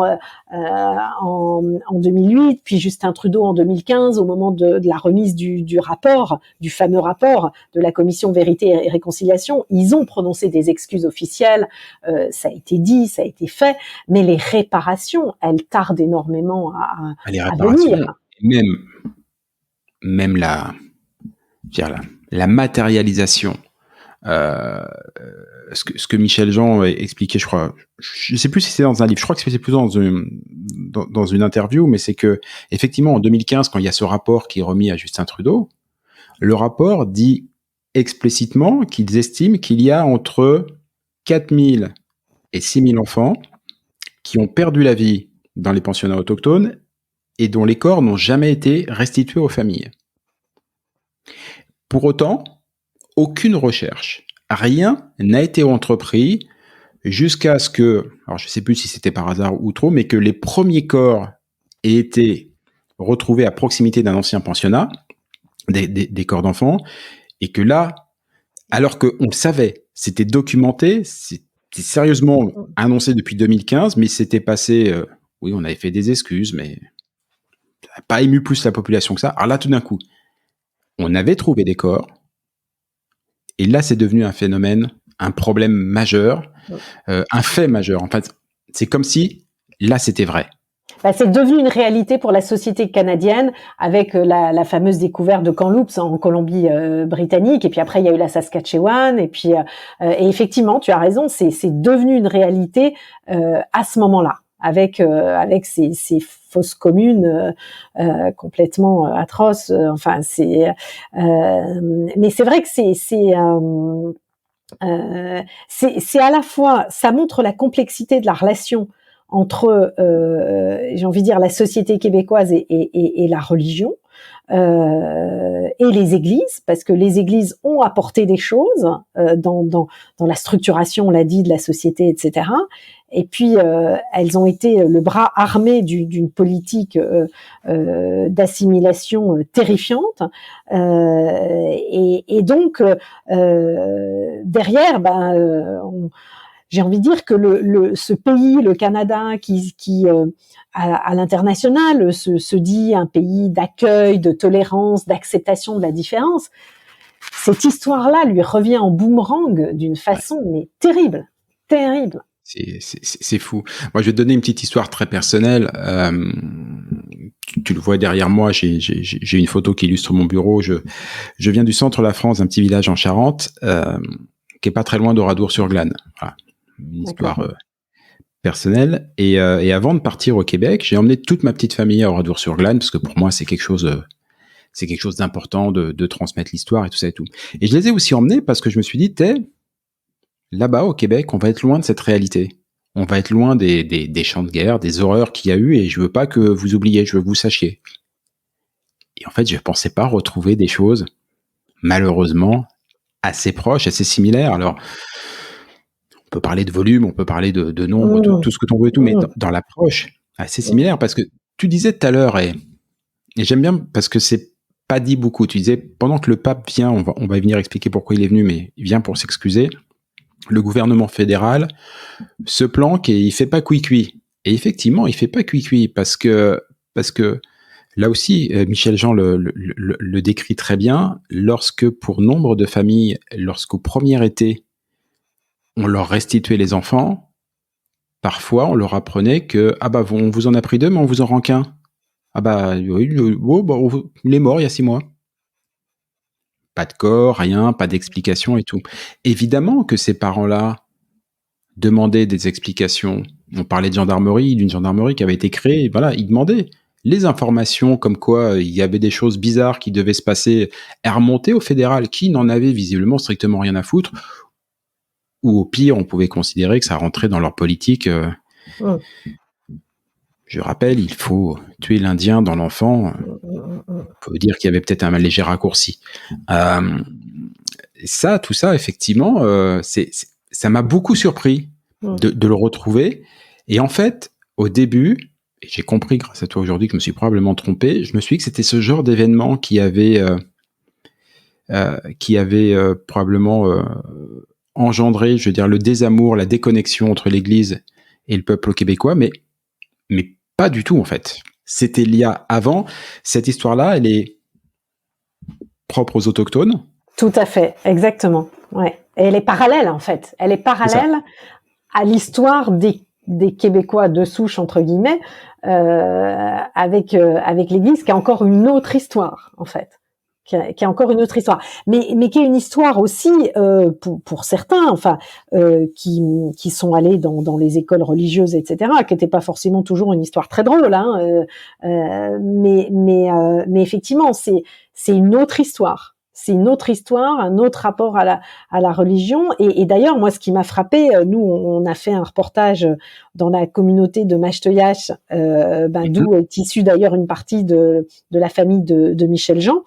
en 2008, puis Justin Trudeau en 2015, au moment de la remise du rapport, du fameux rapport de la commission Vérité et Réconciliation, ils ont prononcé des excuses officielles. Ça a été dit, ça a été fait, mais les réparations, elles tardent énormément à venir. Même la matérialisation, ce que Michel Jean expliquait, je crois, je sais plus si c'est dans un livre, je crois que c'est plutôt dans une interview, mais c'est que effectivement en 2015, quand il y a ce rapport qui est remis à Justin Trudeau, le rapport dit explicitement qu'ils estiment qu'il y a entre 4000 et 6000 enfants qui ont perdu la vie dans les pensionnats autochtones et dont les corps n'ont jamais été restitués aux familles. Pour autant, aucune recherche, rien n'a été entrepris jusqu'à ce que, alors je ne sais plus si c'était par hasard ou trop, mais que les premiers corps aient été retrouvés à proximité d'un ancien pensionnat, des corps d'enfants, et que là, alors qu'on le savait, c'était documenté, c'était sérieusement annoncé depuis 2015, mais c'était passé, oui, on avait fait des excuses, mais ça n'a pas ému plus la population que ça. Alors là, tout d'un coup, on avait trouvé des corps, et là, c'est devenu un phénomène, un problème majeur, un fait majeur. En fait, c'est comme si, là, c'était vrai. C'est devenu une réalité pour la société canadienne avec la fameuse découverte de Kamloops en Colombie-Britannique, et puis après, il y a eu la Saskatchewan, et puis et effectivement, tu as raison, c'est devenu une réalité à ce moment-là. avec ces fausses communes complètement atroces. Enfin, mais c'est vrai que c'est à la fois, ça montre la complexité de la relation entre, j'ai envie de dire, la société québécoise et la religion, et les églises, parce que les églises ont apporté des choses dans la structuration, on l'a dit, de la société, etc. Et puis elles ont été le bras armé d'une politique d'assimilation terrifiante. Et donc derrière, j'ai envie de dire que ce pays, le Canada, qui à l'international se dit un pays d'accueil, de tolérance, d'acceptation de la différence, cette histoire-là lui revient en boomerang d'une façon mais terrible, terrible. C'est fou. Moi, je vais te donner une petite histoire très personnelle. Tu le vois derrière moi, j'ai une photo qui illustre mon bureau. Je viens du centre de la France, un petit village en Charente, qui est pas très loin d'Oradour-sur-Glane. Voilà. Une histoire personnelle. Et avant de partir au Québec, j'ai emmené toute ma petite famille à Oradour-sur-Glane, parce que pour moi, c'est quelque chose d'important de transmettre l'histoire et tout ça et tout. Et je les ai aussi emmenés parce que je me suis dit, là-bas au Québec, on va être loin de cette réalité. On va être loin des champs de guerre, des horreurs qu'il y a eu, et je veux pas que vous oubliez, je veux que vous sachiez. Et en fait, je pensais pas retrouver des choses, malheureusement, assez proches, assez similaires. Alors, on peut parler de volume, on peut parler de nombre, tout ce que t'en veux et tout, mais dans l'approche, assez similaire, parce que tu disais tout à l'heure, et j'aime bien parce que c'est pas dit beaucoup, tu disais, pendant que le pape vient, on va venir expliquer pourquoi il est venu, mais il vient pour s'excuser, le gouvernement fédéral se planque et il fait pas cuit-cuit. Et effectivement, il fait pas cuit-cuit parce que là aussi, Michel Jean le décrit très bien, lorsque pour nombre de familles, lorsqu'au premier été, on leur restituait les enfants, parfois on leur apprenait que on vous en a pris 2, mais on vous en rend qu'un. Oui, il est mort il y a 6 mois. Pas de corps, rien, pas d'explication et tout. Évidemment que ces parents-là demandaient des explications. On parlait de gendarmerie, d'une gendarmerie qui avait été créée, voilà, ils demandaient les informations comme quoi il y avait des choses bizarres qui devaient se passer, à remonter au fédéral, qui n'en avait visiblement strictement rien à foutre, ou au pire, on pouvait considérer que ça rentrait dans leur politique. Je rappelle, il faut tuer l'Indien dans l'enfant. Il faut dire qu'il y avait peut-être un léger raccourci. Tout ça, effectivement, ça m'a beaucoup surpris de le retrouver. Et en fait, au début, et j'ai compris grâce à toi aujourd'hui que je me suis probablement trompé, je me suis dit que c'était ce genre d'événement qui avait probablement engendré, je veux dire, le désamour, la déconnexion entre l'Église et le peuple québécois, mais pas du tout en fait. C'était il y a avant. Cette histoire-là, elle est propre aux autochtones. Tout à fait, exactement. Ouais. Et elle est parallèle en fait. Elle est parallèle à l'histoire des Québécois de souche entre guillemets, avec l'Église, qui a encore une autre histoire en fait. Qui a encore une autre histoire, mais qui est une histoire aussi pour certains, enfin qui sont allés dans les écoles religieuses, etc., qui n'était pas forcément toujours une histoire très drôle, hein, mais effectivement c'est une autre histoire. C'est une autre histoire, un autre rapport à la religion. Et d'ailleurs, moi, ce qui m'a frappé, nous, on a fait un reportage dans la communauté de Mashteuiach, d'où est issue d'ailleurs une partie de la famille de Michel Jean.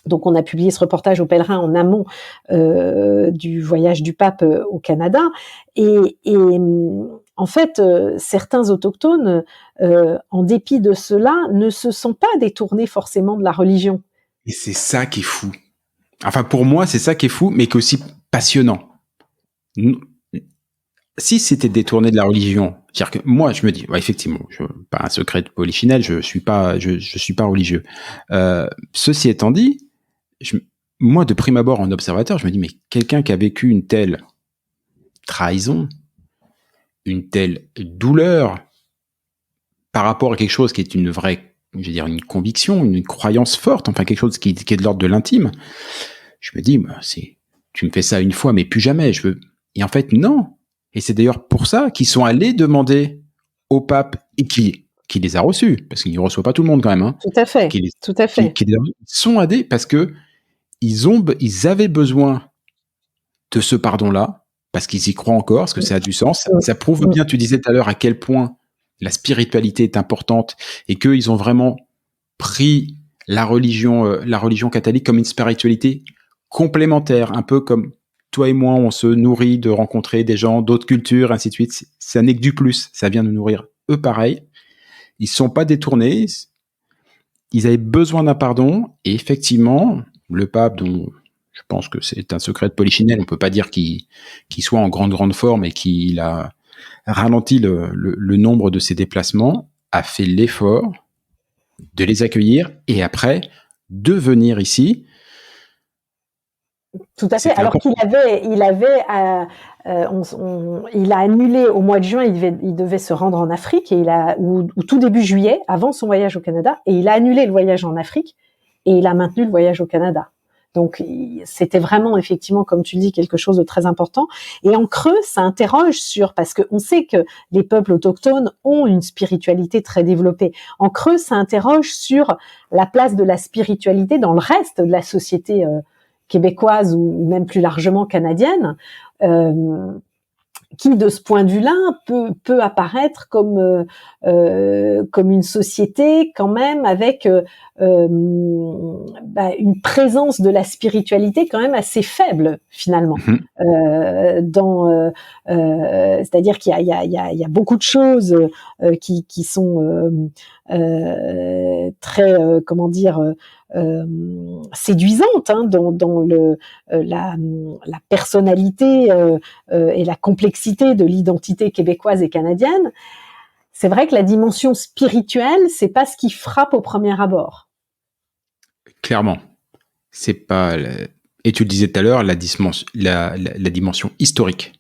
Donc, on a publié ce reportage aux pèlerins en amont du voyage du pape au Canada. Et en fait, certains autochtones, en dépit de cela, ne se sont pas détournés forcément de la religion. Et c'est ça qui est fou. Enfin, pour moi, c'est ça qui est fou, mais qui est aussi passionnant. Si c'était détourné de la religion, c'est-à-dire que moi, je me dis, effectivement, pas un secret de polichinelle, je suis pas religieux. Ceci étant dit, moi, de prime abord, en observateur, je me dis, mais quelqu'un qui a vécu une telle trahison, une telle douleur par rapport à quelque chose qui est une vraie, je veux dire, une conviction, une croyance forte, enfin quelque chose qui est de l'ordre de l'intime, je me dis, tu me fais ça une fois, mais plus jamais. Et en fait, non. Et c'est d'ailleurs pour ça qu'ils sont allés demander au pape et qui les a reçus, parce qu'il ne reçoit pas tout le monde quand même, hein, Tout à fait, qui les, tout à fait. qui sont aidés parce que ils avaient besoin de ce pardon-là, parce qu'ils y croient encore, parce que ça a du sens. Ça prouve bien, tu disais tout à l'heure, à quel point la spiritualité est importante et qu'ils ont vraiment pris la religion catholique comme une spiritualité complémentaire, un peu comme toi et moi, on se nourrit de rencontrer des gens d'autres cultures, ainsi de suite. Ça n'est que du plus, ça vient nous nourrir. Eux, pareil, ils ne sont pas détournés, ils avaient besoin d'un pardon, et effectivement, le pape, dont je pense que c'est un secret de polichinelle, on ne peut pas dire qu'il soit en grande forme et qu'il a ralenti le nombre de ses déplacements, a fait l'effort de les accueillir et après de venir ici. Tout à fait. Alors qu'il il a annulé au mois de juin, il devait se rendre en Afrique et ou tout début juillet, avant son voyage au Canada, et il a annulé le voyage en Afrique et il a maintenu le voyage au Canada. Donc c'était vraiment effectivement, comme tu le dis, quelque chose de très important. Et en creux, ça interroge parce qu'on sait que les peuples autochtones ont une spiritualité très développée. En creux, ça interroge sur la place de la spiritualité dans le reste de la société québécoise ou même plus largement canadienne, qui de ce point de vue-là peut apparaître comme une société quand même avec une présence de la spiritualité quand même assez faible finalement. C'est-à-dire qu'il y a beaucoup de choses qui sont très séduisantes dans la personnalité et la complexité de l'identité québécoise et canadienne. C'est vrai que la dimension spirituelle, c'est pas ce qui frappe au premier abord. Clairement, c'est pas. Et tu le disais tout à l'heure, la dimension historique.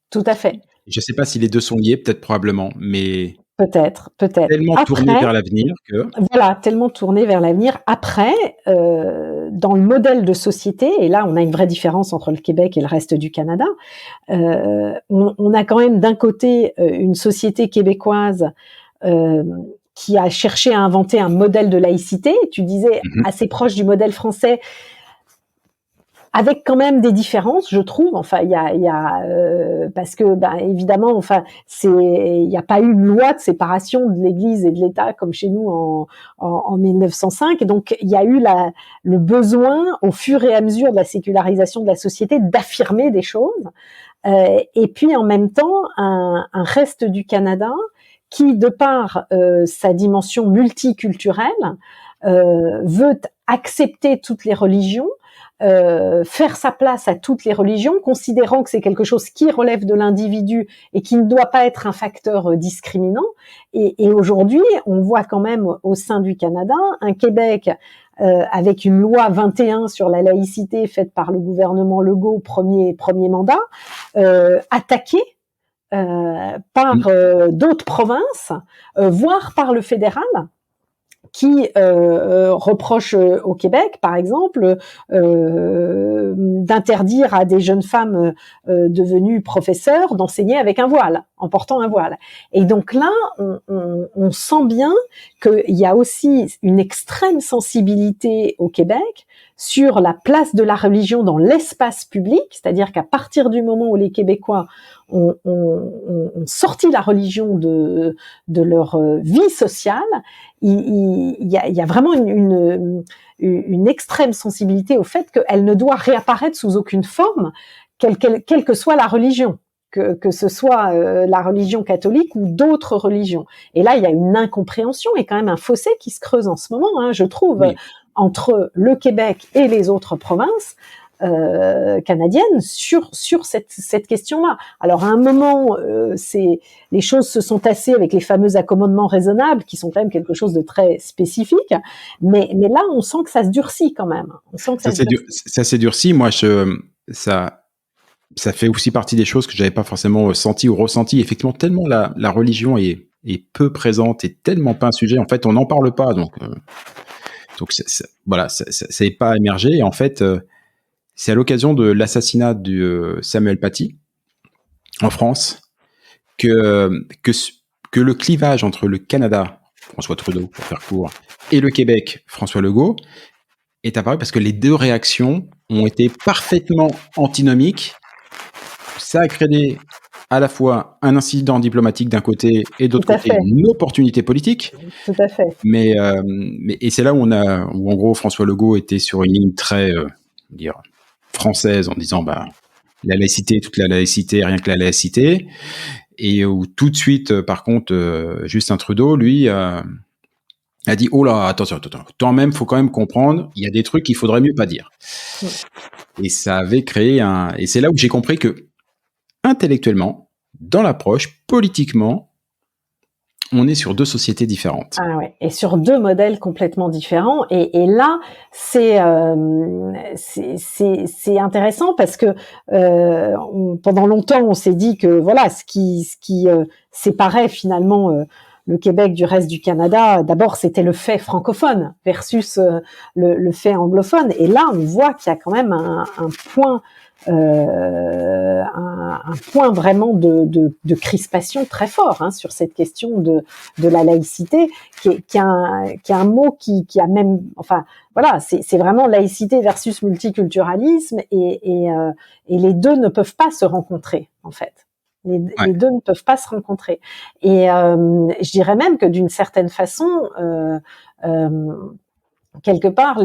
Tout à fait. Je ne sais pas si les deux sont liés, peut-être probablement, mais peut-être. Tellement tourné vers l'avenir que. Voilà, tellement tourné vers l'avenir. Après, dans le modèle de société, et là on a une vraie différence entre le Québec et le reste du Canada, on a quand même d'un côté une société québécoise qui a cherché à inventer un modèle de laïcité, tu disais assez proche du modèle français, avec quand même des différences, je trouve. Enfin, il y a parce que évidemment, enfin, il n'y a pas eu de loi de séparation de l'Église et de l'État comme chez nous en 1905. Et donc, il y a eu le besoin, au fur et à mesure de la sécularisation de la société, d'affirmer des choses. Et puis, en même temps, un reste du Canada qui, de par sa dimension multiculturelle, veut accepter toutes les religions, faire sa place à toutes les religions, considérant que c'est quelque chose qui relève de l'individu et qui ne doit pas être un facteur discriminant. Et aujourd'hui, on voit quand même au sein du Canada un Québec avec une loi 21 sur la laïcité faite par le gouvernement Legault, premier mandat, attaqué par d'autres provinces, voire par le fédéral, qui reproche au Québec, par exemple, d'interdire à des jeunes femmes devenues professeurs d'enseigner avec un voile, en portant un voile. Et donc là, on sent bien qu'il y a aussi une extrême sensibilité au Québec sur la place de la religion dans l'espace public, c'est-à-dire qu'à partir du moment où les Québécois ont sorti la religion de leur vie sociale, il y a vraiment une extrême sensibilité au fait qu'elle ne doit réapparaître sous aucune forme, quelle que soit la religion, que ce soit la religion catholique ou d'autres religions. Et là, il y a une incompréhension et quand même un fossé qui se creuse en ce moment, je trouve, entre le Québec et les autres provinces canadiennes sur cette question-là. Alors à un moment, les choses se sont tassées avec les fameux accommodements raisonnables qui sont quand même quelque chose de très spécifique, mais là on sent que ça se durcit quand même. On sent que ça s'est durci. Moi, ça fait aussi partie des choses que j'avais pas forcément senti ou ressenti. Effectivement, tellement la religion est peu présente et tellement pas un sujet. En fait, on n'en parle pas, donc voilà, ça n'est pas émergé. Et en fait, c'est à l'occasion de l'assassinat de Samuel Paty en France que que le clivage entre le Canada, François Trudeau, pour faire court, et le Québec, François Legault, est apparu parce que les deux réactions ont été parfaitement antinomiques. Ça a créé à la fois un incident diplomatique d'un côté et d'autre Tout à côté fait, une opportunité politique. tout à fait. Et c'est là où où en gros François Legault était sur une ligne très dire française en disant bah la laïcité, toute la laïcité, rien que la laïcité, et où tout de suite par contre Justin Trudeau lui a dit oh là attention, quand même faut quand même comprendre, il y a des trucs qu'il faudrait mieux pas dire. Et ça avait créé et c'est là où j'ai compris que intellectuellement, dans l'approche, politiquement, on est sur deux sociétés différentes. Ah ouais, et sur deux modèles complètement différents. Et là, c'est intéressant parce que pendant longtemps, on s'est dit que voilà, ce qui séparait finalement le Québec du reste du Canada, d'abord c'était le fait francophone versus le fait anglophone. Et là, on voit qu'il y a quand même un point. Un point vraiment de crispation très fort sur cette question de la laïcité, qui est un mot qui a même, enfin voilà, c'est vraiment laïcité versus multiculturalisme, et les deux ne peuvent pas se rencontrer en fait. Les deux ne peuvent pas se rencontrer. Et je dirais même que d'une certaine façon, quelque part,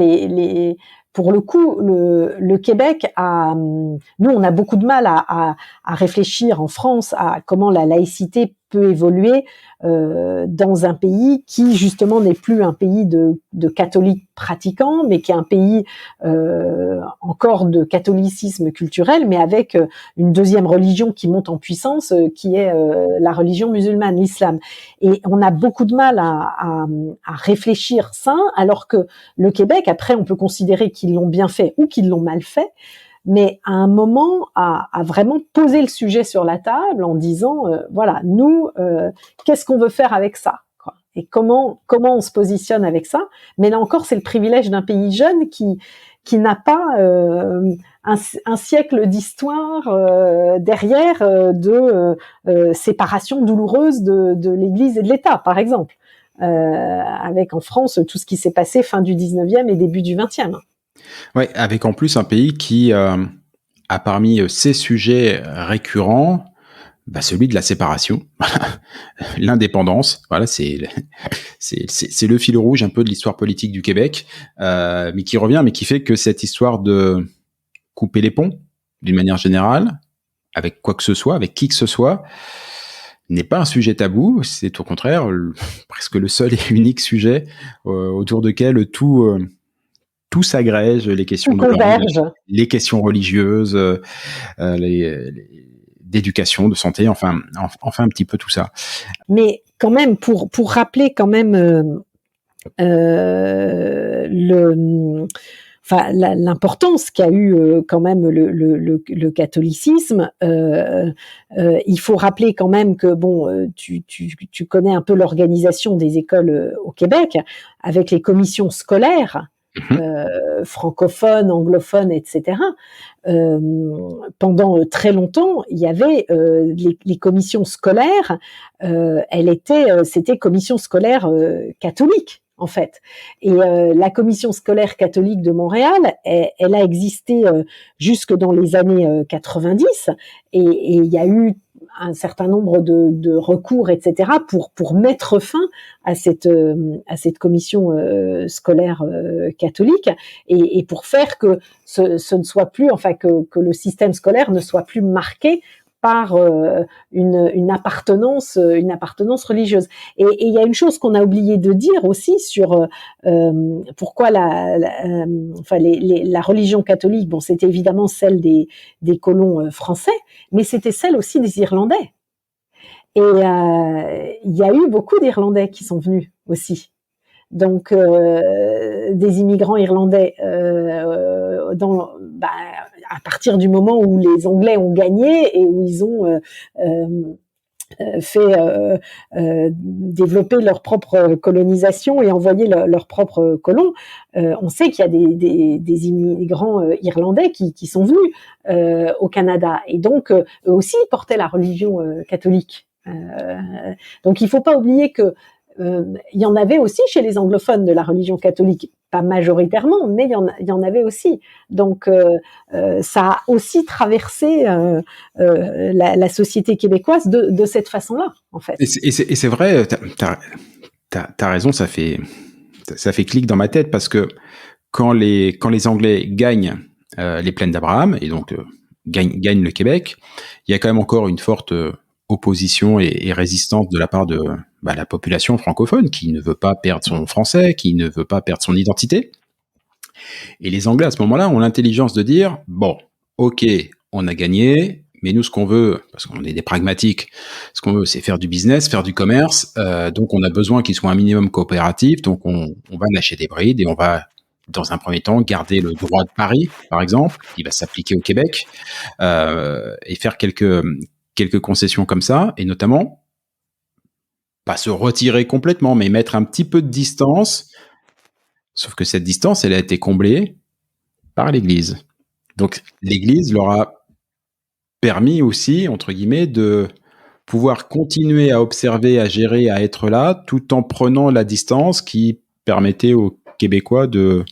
pour le coup, le Québec nous, on a beaucoup de mal à réfléchir en France à comment la laïcité peut évoluer dans un pays qui justement n'est plus un pays de catholiques pratiquants, mais qui est un pays encore de catholicisme culturel, mais avec une deuxième religion qui monte en puissance, qui est la religion musulmane, l'islam. Et on a beaucoup de mal à réfléchir ça, alors que le Québec, après, on peut considérer qu'ils l'ont bien fait ou qu'ils l'ont mal fait, mais à un moment, à vraiment poser le sujet sur la table en disant, voilà, nous, qu'est-ce qu'on veut faire avec ça, quoi, et comment on se positionne avec ça. Mais là encore, c'est le privilège d'un pays jeune qui n'a pas un siècle d'histoire derrière de séparation douloureuse de l'Église et de l'État, par exemple. Avec en France tout ce qui s'est passé fin du 19e et début du 20e. Ouais, avec en plus un pays qui a parmi ses sujets récurrents celui de la séparation, l'indépendance. Voilà, c'est le fil rouge un peu de l'histoire politique du Québec, mais qui revient, mais qui fait que cette histoire de couper les ponts, d'une manière générale, avec quoi que ce soit, avec qui que ce soit, n'est pas un sujet tabou. C'est au contraire presque le seul et unique sujet autour duquel tout s'agrège, les questions de langue, les questions religieuses, d'éducation, de santé, enfin un petit peu tout ça. Mais quand même, pour rappeler quand même l'importance qu'a eu quand même le catholicisme, il faut rappeler quand même que bon, tu connais un peu l'organisation des écoles au Québec avec les commissions scolaires. Francophones, anglophones, etc. Pendant très longtemps, il y avait les commissions scolaires. C'était commission scolaire catholique en fait. Et la commission scolaire catholique de Montréal, elle a existé jusque dans les années 90, et il y a eu un certain nombre de recours, etc., pour mettre fin à cette commission scolaire catholique, et pour faire que ce ne soit plus, enfin que le système scolaire ne soit plus marqué par une appartenance religieuse. Et il y a une chose qu'on a oublié de dire aussi sur pourquoi la religion catholique. Bon, c'était évidemment celle des colons français, mais c'était celle aussi des Irlandais. Et il y a eu beaucoup d'Irlandais qui sont venus aussi. Donc des immigrants irlandais à partir du moment où les Anglais ont gagné et où ils ont fait développer leur propre colonisation et envoyer leurs propres colons, on sait qu'il y a des immigrants irlandais qui sont venus au Canada, et donc eux aussi portaient la religion catholique. Donc il faut pas oublier que il y en avait aussi chez les anglophones de la religion catholique, pas majoritairement, mais il y en avait aussi. Donc ça a aussi traversé la société québécoise de cette façon-là, en fait. Et c'est vrai, t'as raison, ça fait clic dans ma tête parce que quand les Anglais gagnent les plaines d'Abraham et donc gagnent le Québec, il y a quand même encore une forte opposition et résistance de la part de la population francophone qui ne veut pas perdre son français, qui ne veut pas perdre son identité. Et les Anglais à ce moment-là ont l'intelligence de dire bon, ok, on a gagné, mais nous ce qu'on veut, parce qu'on est des pragmatiques, ce qu'on veut c'est faire du business, faire du commerce, donc on a besoin qu'ils soient un minimum coopératif, donc on va lâcher des brides et on va dans un premier temps garder le droit de Paris, par exemple, qui va s'appliquer au Québec, et faire quelques concessions comme ça, et notamment pas se retirer complètement, mais mettre un petit peu de distance. Sauf que cette distance, elle a été comblée par l'Église. Donc l'Église leur a permis aussi, entre guillemets, de pouvoir continuer à observer, à gérer, à être là, tout en prenant la distance qui permettait aux Québécois de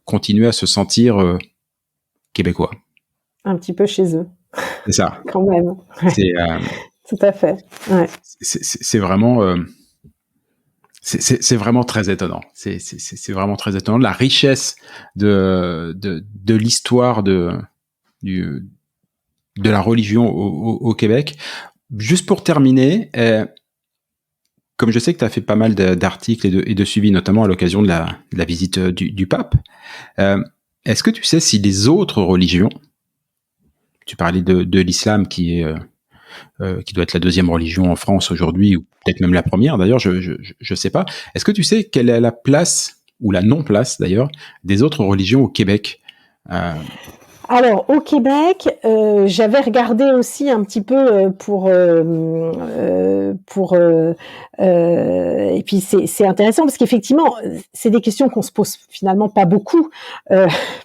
continuer à se sentir québécois. Un petit peu chez eux. C'est ça. Quand même. Ouais. Tout à fait. Ouais. C'est vraiment... c'est vraiment très étonnant. C'est vraiment très étonnant. La richesse de l'histoire de la religion au Québec. Juste pour terminer, comme je sais que tu as fait pas mal d'articles et de suivis, notamment à l'occasion de la visite du pape, est-ce que tu sais si les autres religions, tu parlais de l'islam qui doit être la deuxième religion en France aujourd'hui, ou peut-être même la première d'ailleurs, je sais pas. Est-ce que tu sais quelle est la place, ou la non-place d'ailleurs, des autres religions au Québec? Alors au Québec, j'avais regardé aussi un petit peu et puis c'est intéressant parce qu'effectivement c'est des questions qu'on se pose finalement pas beaucoup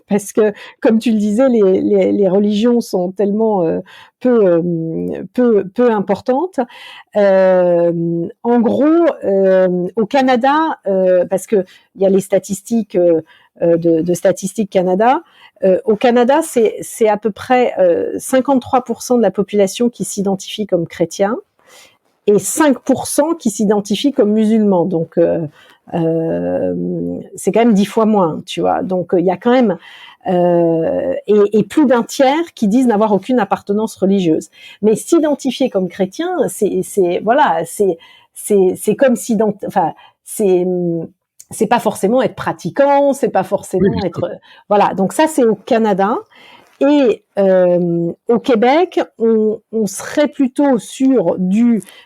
parce que comme tu le disais les religions sont tellement peu importantes. En gros, au Canada, parce que il y a les statistiques de Statistique Canada. Au Canada, c'est à peu près 53% de la population qui s'identifie comme chrétien et 5% qui s'identifie comme musulman. Donc, c'est quand même 10 fois moins, tu vois. Donc, il y a quand même et plus d'un tiers qui disent n'avoir aucune appartenance religieuse. Mais s'identifier comme chrétien, c'est comme enfin, c'est pas forcément être pratiquant, c'est pas forcément être voilà. Donc ça c'est au Canada et au Québec on serait plutôt sur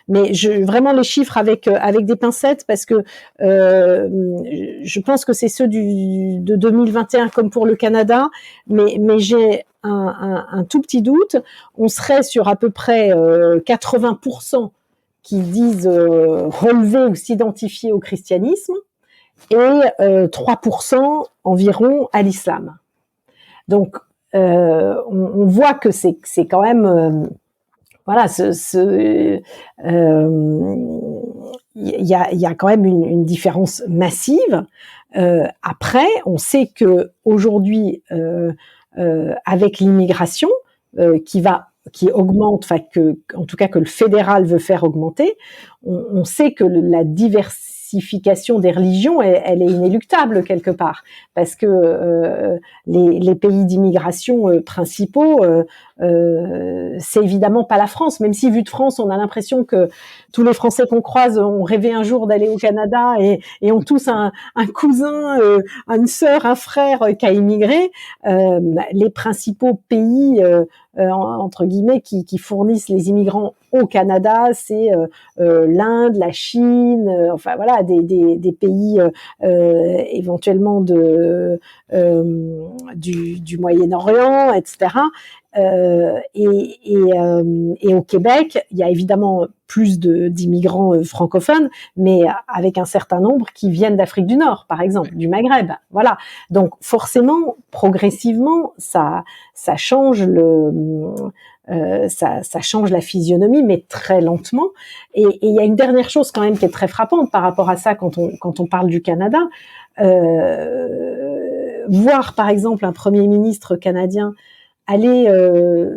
mais vraiment les chiffres avec des pincettes parce que je pense que c'est ceux de 2021 comme pour le Canada, mais j'ai un tout petit doute. On serait sur à peu près 80% qui disent relever ou s'identifier au christianisme et 3% environ à l'islam. Donc, on voit que c'est quand même voilà, il y a quand même une différence massive. Après, on sait que aujourd'hui, avec l'immigration qui augmente, enfin en tout cas que le fédéral veut faire augmenter, on sait que la diversification des religions, elle est inéluctable quelque part, parce que les pays d'immigration principaux, c'est évidemment pas la France, même si vu de France, on a l'impression que tous les Français qu'on croise ont rêvé un jour d'aller au Canada et ont tous un cousin, une sœur, un frère qui a immigré. Les principaux pays entre guillemets qui fournissent les immigrants au Canada, c'est l'Inde, la Chine, enfin voilà des pays éventuellement du Moyen-Orient, etc. Et au Québec, il y a évidemment plus d'immigrants francophones, mais avec un certain nombre qui viennent d'Afrique du Nord, par exemple, du Maghreb. Voilà. Donc forcément, progressivement, ça change ça change la physionomie, mais très lentement. Et il y a une dernière chose quand même qui est très frappante par rapport à ça quand on parle du Canada. Voir par exemple un premier ministre canadien aller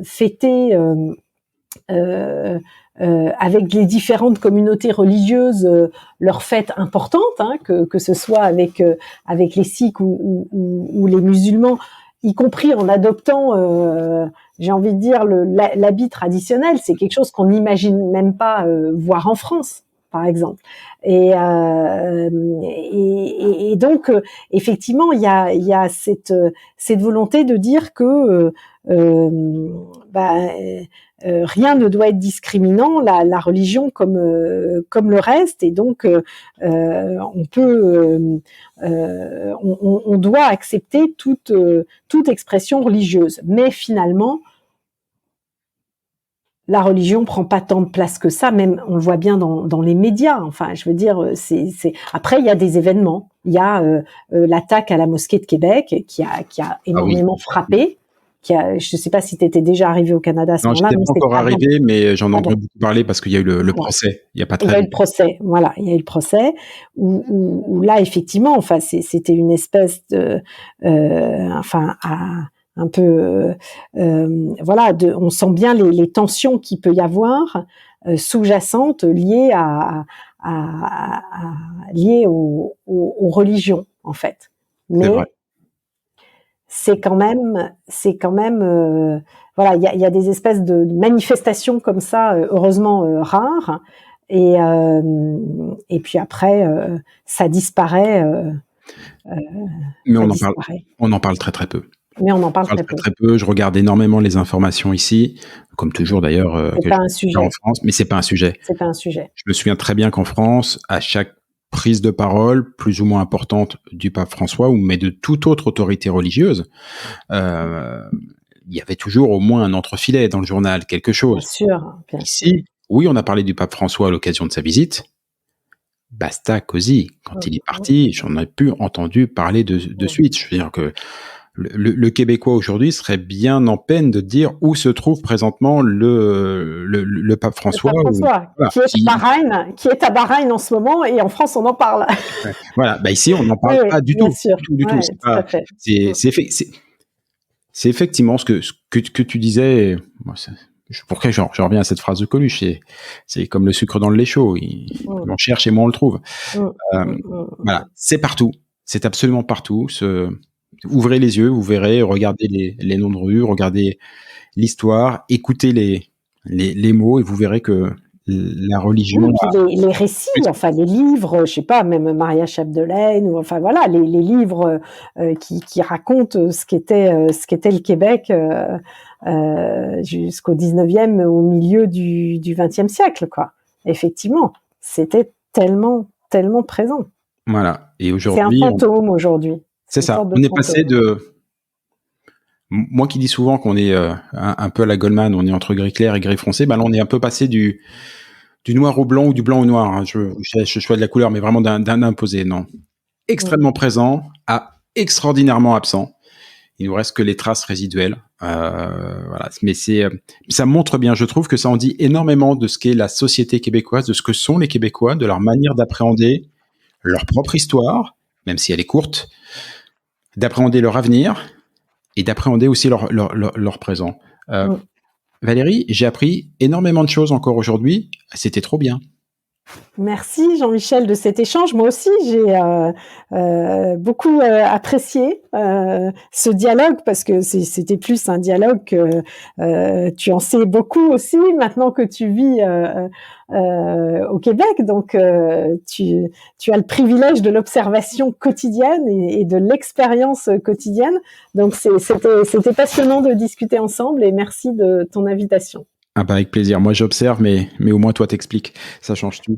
fêter avec les différentes communautés religieuses leurs fêtes importantes, hein, que ce soit avec les Sikhs ou les musulmans, y compris en adoptant, j'ai envie de dire, l'habit traditionnel, c'est quelque chose qu'on n'imagine même pas voir en France, par exemple. Et donc, effectivement, il y a cette volonté de dire que rien ne doit être discriminant, la religion comme le reste, et donc on doit accepter toute expression religieuse. Mais finalement, la religion prend pas tant de place que ça, même on le voit bien dans les médias. Enfin, je veux dire, après il y a des événements. Il y a l'attaque à la mosquée de Québec qui a énormément frappé. Je ne sais pas si tu étais déjà arrivé au Canada à ce moment-là. Non, j'étais pas encore arrivé, mais j'en ai entendu beaucoup parler parce qu'il y a eu le procès. Il y a pas très longtemps. Il y a eu le procès, voilà. Il y a eu le procès où là, effectivement, enfin, c'était une espèce de, un peu, voilà, on sent bien les tensions qu'il peut y avoir sous-jacentes liées liées aux religions, en fait. Mais c'est quand même voilà, il y a des espèces de manifestations comme ça, heureusement rares, et puis après ça disparaît. Mais on en parle très très peu. Mais on en parle très peu. Je regarde énormément les informations ici, comme toujours d'ailleurs. C'est pas un sujet en France, mais c'est pas un sujet. C'est pas un sujet. Je me souviens très bien qu'en France, à chaque prise de parole, plus ou moins importante, du pape François, mais de toute autre autorité religieuse, il y avait toujours au moins un entrefilet dans le journal, quelque chose. Bien sûr. Ici, oui, on a parlé du pape François à l'occasion de sa visite. Basta, così. Quand il est parti, j'en ai plus entendu parler de suite. Je veux dire que le Québécois aujourd'hui serait bien en peine de dire où se trouve présentement le pape François. Qui est à Bahreïn en ce moment, et en France on en parle. Voilà, ici on n'en parle pas du tout. Du tout. C'est effectivement ce que tu disais. Pourquoi je reviens à cette phrase de Coluche, c'est comme le sucre dans le lait chaud. On cherche et moins on le trouve. Voilà, c'est partout. C'est absolument partout. Ouvrez les yeux, vous verrez, regardez les noms de rue, regardez l'histoire, écoutez les mots, et vous verrez que la religion... les récits, enfin les livres, je sais pas, même Maria Chapdelaine, ou enfin voilà, les livres qui racontent ce qu'était le Québec jusqu'au 19e, au milieu du 20e siècle, quoi. Effectivement, c'était tellement présent. Voilà. Et aujourd'hui, c'est un fantôme aujourd'hui. C'est ça. On est passé de... Moi qui dis souvent qu'on est un peu à la Goldman, on est entre gris clair et gris foncé, là on est un peu passé du noir au blanc ou du blanc au noir. Hein. Je choisis de la couleur, mais vraiment d'un imposé, non. Extrêmement présent à extraordinairement absent. Il nous reste que les traces résiduelles. Voilà. Mais ça montre bien, je trouve que ça en dit énormément de ce qu'est la société québécoise, de ce que sont les Québécois, de leur manière d'appréhender leur propre histoire, même si elle est courte, d'appréhender leur avenir et d'appréhender aussi leur présent. Valérie, j'ai appris énormément de choses encore aujourd'hui. C'était trop bien. Merci Jean-Michel de cet échange. Moi aussi, j'ai beaucoup apprécié ce dialogue, parce que c'était plus un dialogue que tu en sais beaucoup aussi maintenant que tu vis au Québec. Donc, tu as le privilège de l'observation quotidienne et de l'expérience quotidienne. Donc, c'était passionnant de discuter ensemble, et merci de ton invitation. Avec plaisir. Moi, j'observe, mais au moins, toi, t'expliques. Ça change tout.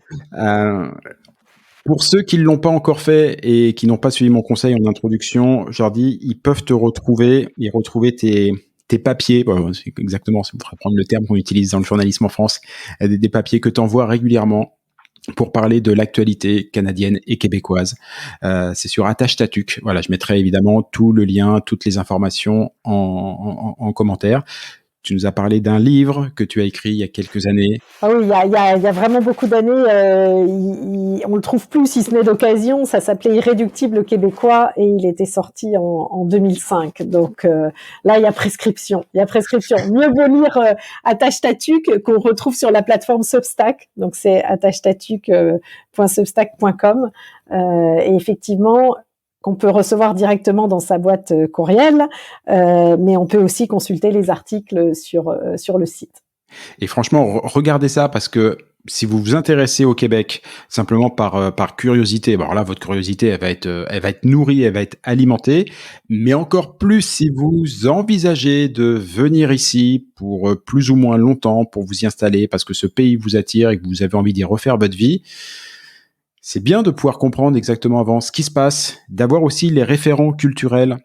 Pour ceux qui ne l'ont pas encore fait et qui n'ont pas suivi mon conseil en introduction, je leur dis, ils peuvent te retrouver et retrouver tes tes papiers, bon, c'est exactement, ça me fera prendre le terme qu'on utilise dans le journalisme en France, des papiers que tu envoies régulièrement pour parler de l'actualité canadienne et québécoise. C'est sur Attache Tatuc. Voilà, je mettrai évidemment tout le lien, toutes les informations en commentaire. Tu nous as parlé d'un livre que tu as écrit il y a quelques années. Ah oui, il y a vraiment beaucoup d'années, on le trouve plus si ce n'est d'occasion. Ça s'appelait Irréductible québécois et il était sorti en 2005. Donc là, il y a prescription. Mieux vaut lire Attache Tatuc qu'on retrouve sur la plateforme Substack. Donc c'est attachetatuc.substack.com. Et effectivement, qu'on peut recevoir directement dans sa boîte courriel, mais on peut aussi consulter les articles sur le site. Et franchement, regardez ça parce que si vous vous intéressez au Québec simplement par curiosité, bon alors là votre curiosité elle va être nourrie, elle va être alimentée, mais encore plus si vous envisagez de venir ici pour plus ou moins longtemps pour vous y installer parce que ce pays vous attire et que vous avez envie d'y refaire votre vie. C'est bien de pouvoir comprendre exactement avant ce qui se passe, d'avoir aussi les référents culturels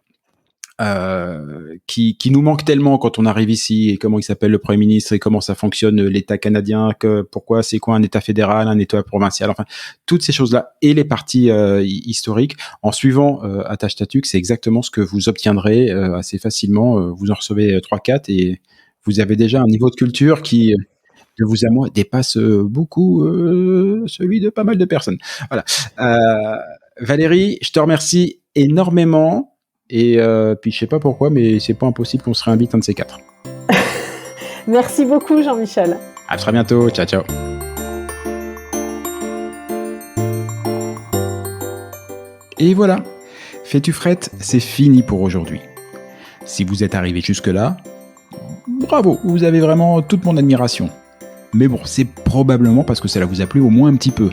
qui nous manquent tellement quand on arrive ici, et comment il s'appelle le Premier ministre et comment ça fonctionne l'État canadien, pourquoi c'est quoi un État fédéral, un État provincial, enfin toutes ces choses-là et les parties historiques. En suivant Attache Tatuc, c'est exactement ce que vous obtiendrez assez facilement. Vous en recevez 3-4 et vous avez déjà un niveau de culture qui de vous à moi dépasse beaucoup celui de pas mal de personnes. Voilà. Valérie, je te remercie énormément et puis je sais pas pourquoi, mais c'est pas impossible qu'on se réinvite un de ces quatre. Merci beaucoup Jean-Michel. À très bientôt, ciao ciao. Et voilà, Fais-tu frette, c'est fini pour aujourd'hui. Si vous êtes arrivé jusque-là, bravo, vous avez vraiment toute mon admiration. Mais bon, c'est probablement parce que cela vous a plu au moins un petit peu.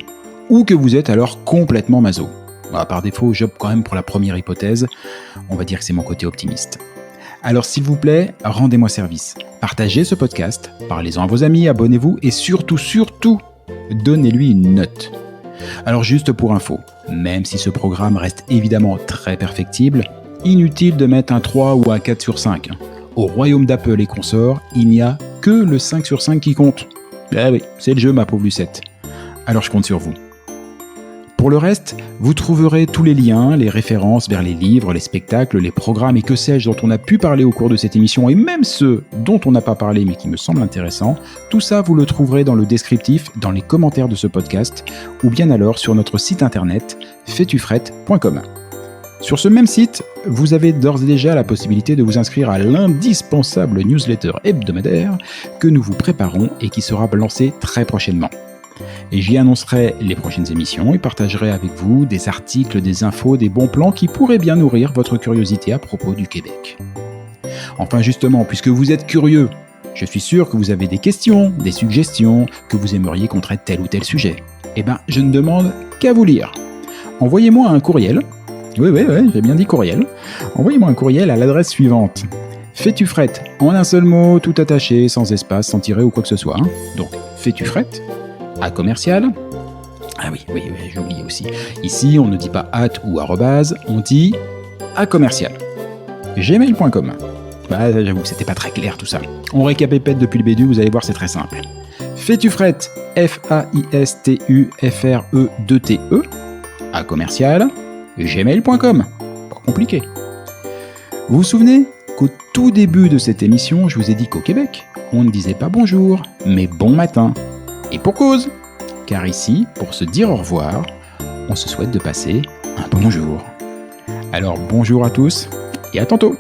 Ou que vous êtes alors complètement maso. Bah, par défaut, j'opte quand même pour la première hypothèse. On va dire que c'est mon côté optimiste. Alors s'il vous plaît, rendez-moi service. Partagez ce podcast, parlez-en à vos amis, abonnez-vous et surtout, donnez-lui une note. Alors juste pour info, même si ce programme reste évidemment très perfectible, inutile de mettre un 3 ou un 4 sur 5. Au royaume d'Apple et consorts, il n'y a que le 5 sur 5 qui compte. Ah oui, c'est le jeu ma pauvre Lucette. Alors je compte sur vous. Pour le reste, vous trouverez tous les liens, les références vers les livres, les spectacles, les programmes et que sais-je dont on a pu parler au cours de cette émission et même ceux dont on n'a pas parlé mais qui me semblent intéressants. Tout ça, vous le trouverez dans le descriptif, dans les commentaires de ce podcast ou bien alors sur notre site internet faitufrette.com. Sur ce même site, vous avez d'ores et déjà la possibilité de vous inscrire à l'indispensable newsletter hebdomadaire que nous vous préparons et qui sera lancé très prochainement. Et j'y annoncerai les prochaines émissions et partagerai avec vous des articles, des infos, des bons plans qui pourraient bien nourrir votre curiosité à propos du Québec. Enfin justement, puisque vous êtes curieux, je suis sûr que vous avez des questions, des suggestions, que vous aimeriez qu'on traite tel ou tel sujet. Eh ben, je ne demande qu'à vous lire. Envoyez-moi un courriel. Oui, j'ai bien dit courriel. Envoyez-moi un courriel à l'adresse suivante. Fais-tu frette, en un seul mot, tout attaché, sans espace, sans tiret ou quoi que ce soit. Donc, fais-tu frette à commercial. Ah oui, j'ai oublié aussi. Ici, on ne dit pas at ou arrobase, on dit à commercial. Gmail.com. Bah, j'avoue, c'était pas très clair tout ça. On récapépète depuis le début, vous allez voir, c'est très simple. Fais-tu frette, F-A-I-S-T-U-F-R-E-2-T-E, à commercial, gmail.com. Pas compliqué. Vous vous souvenez qu'au tout début de cette émission, je vous ai dit qu'au Québec, on ne disait pas bonjour, mais bon matin. Et pour cause, car ici, pour se dire au revoir, on se souhaite de passer un bon jour. Alors bonjour à tous et à tantôt.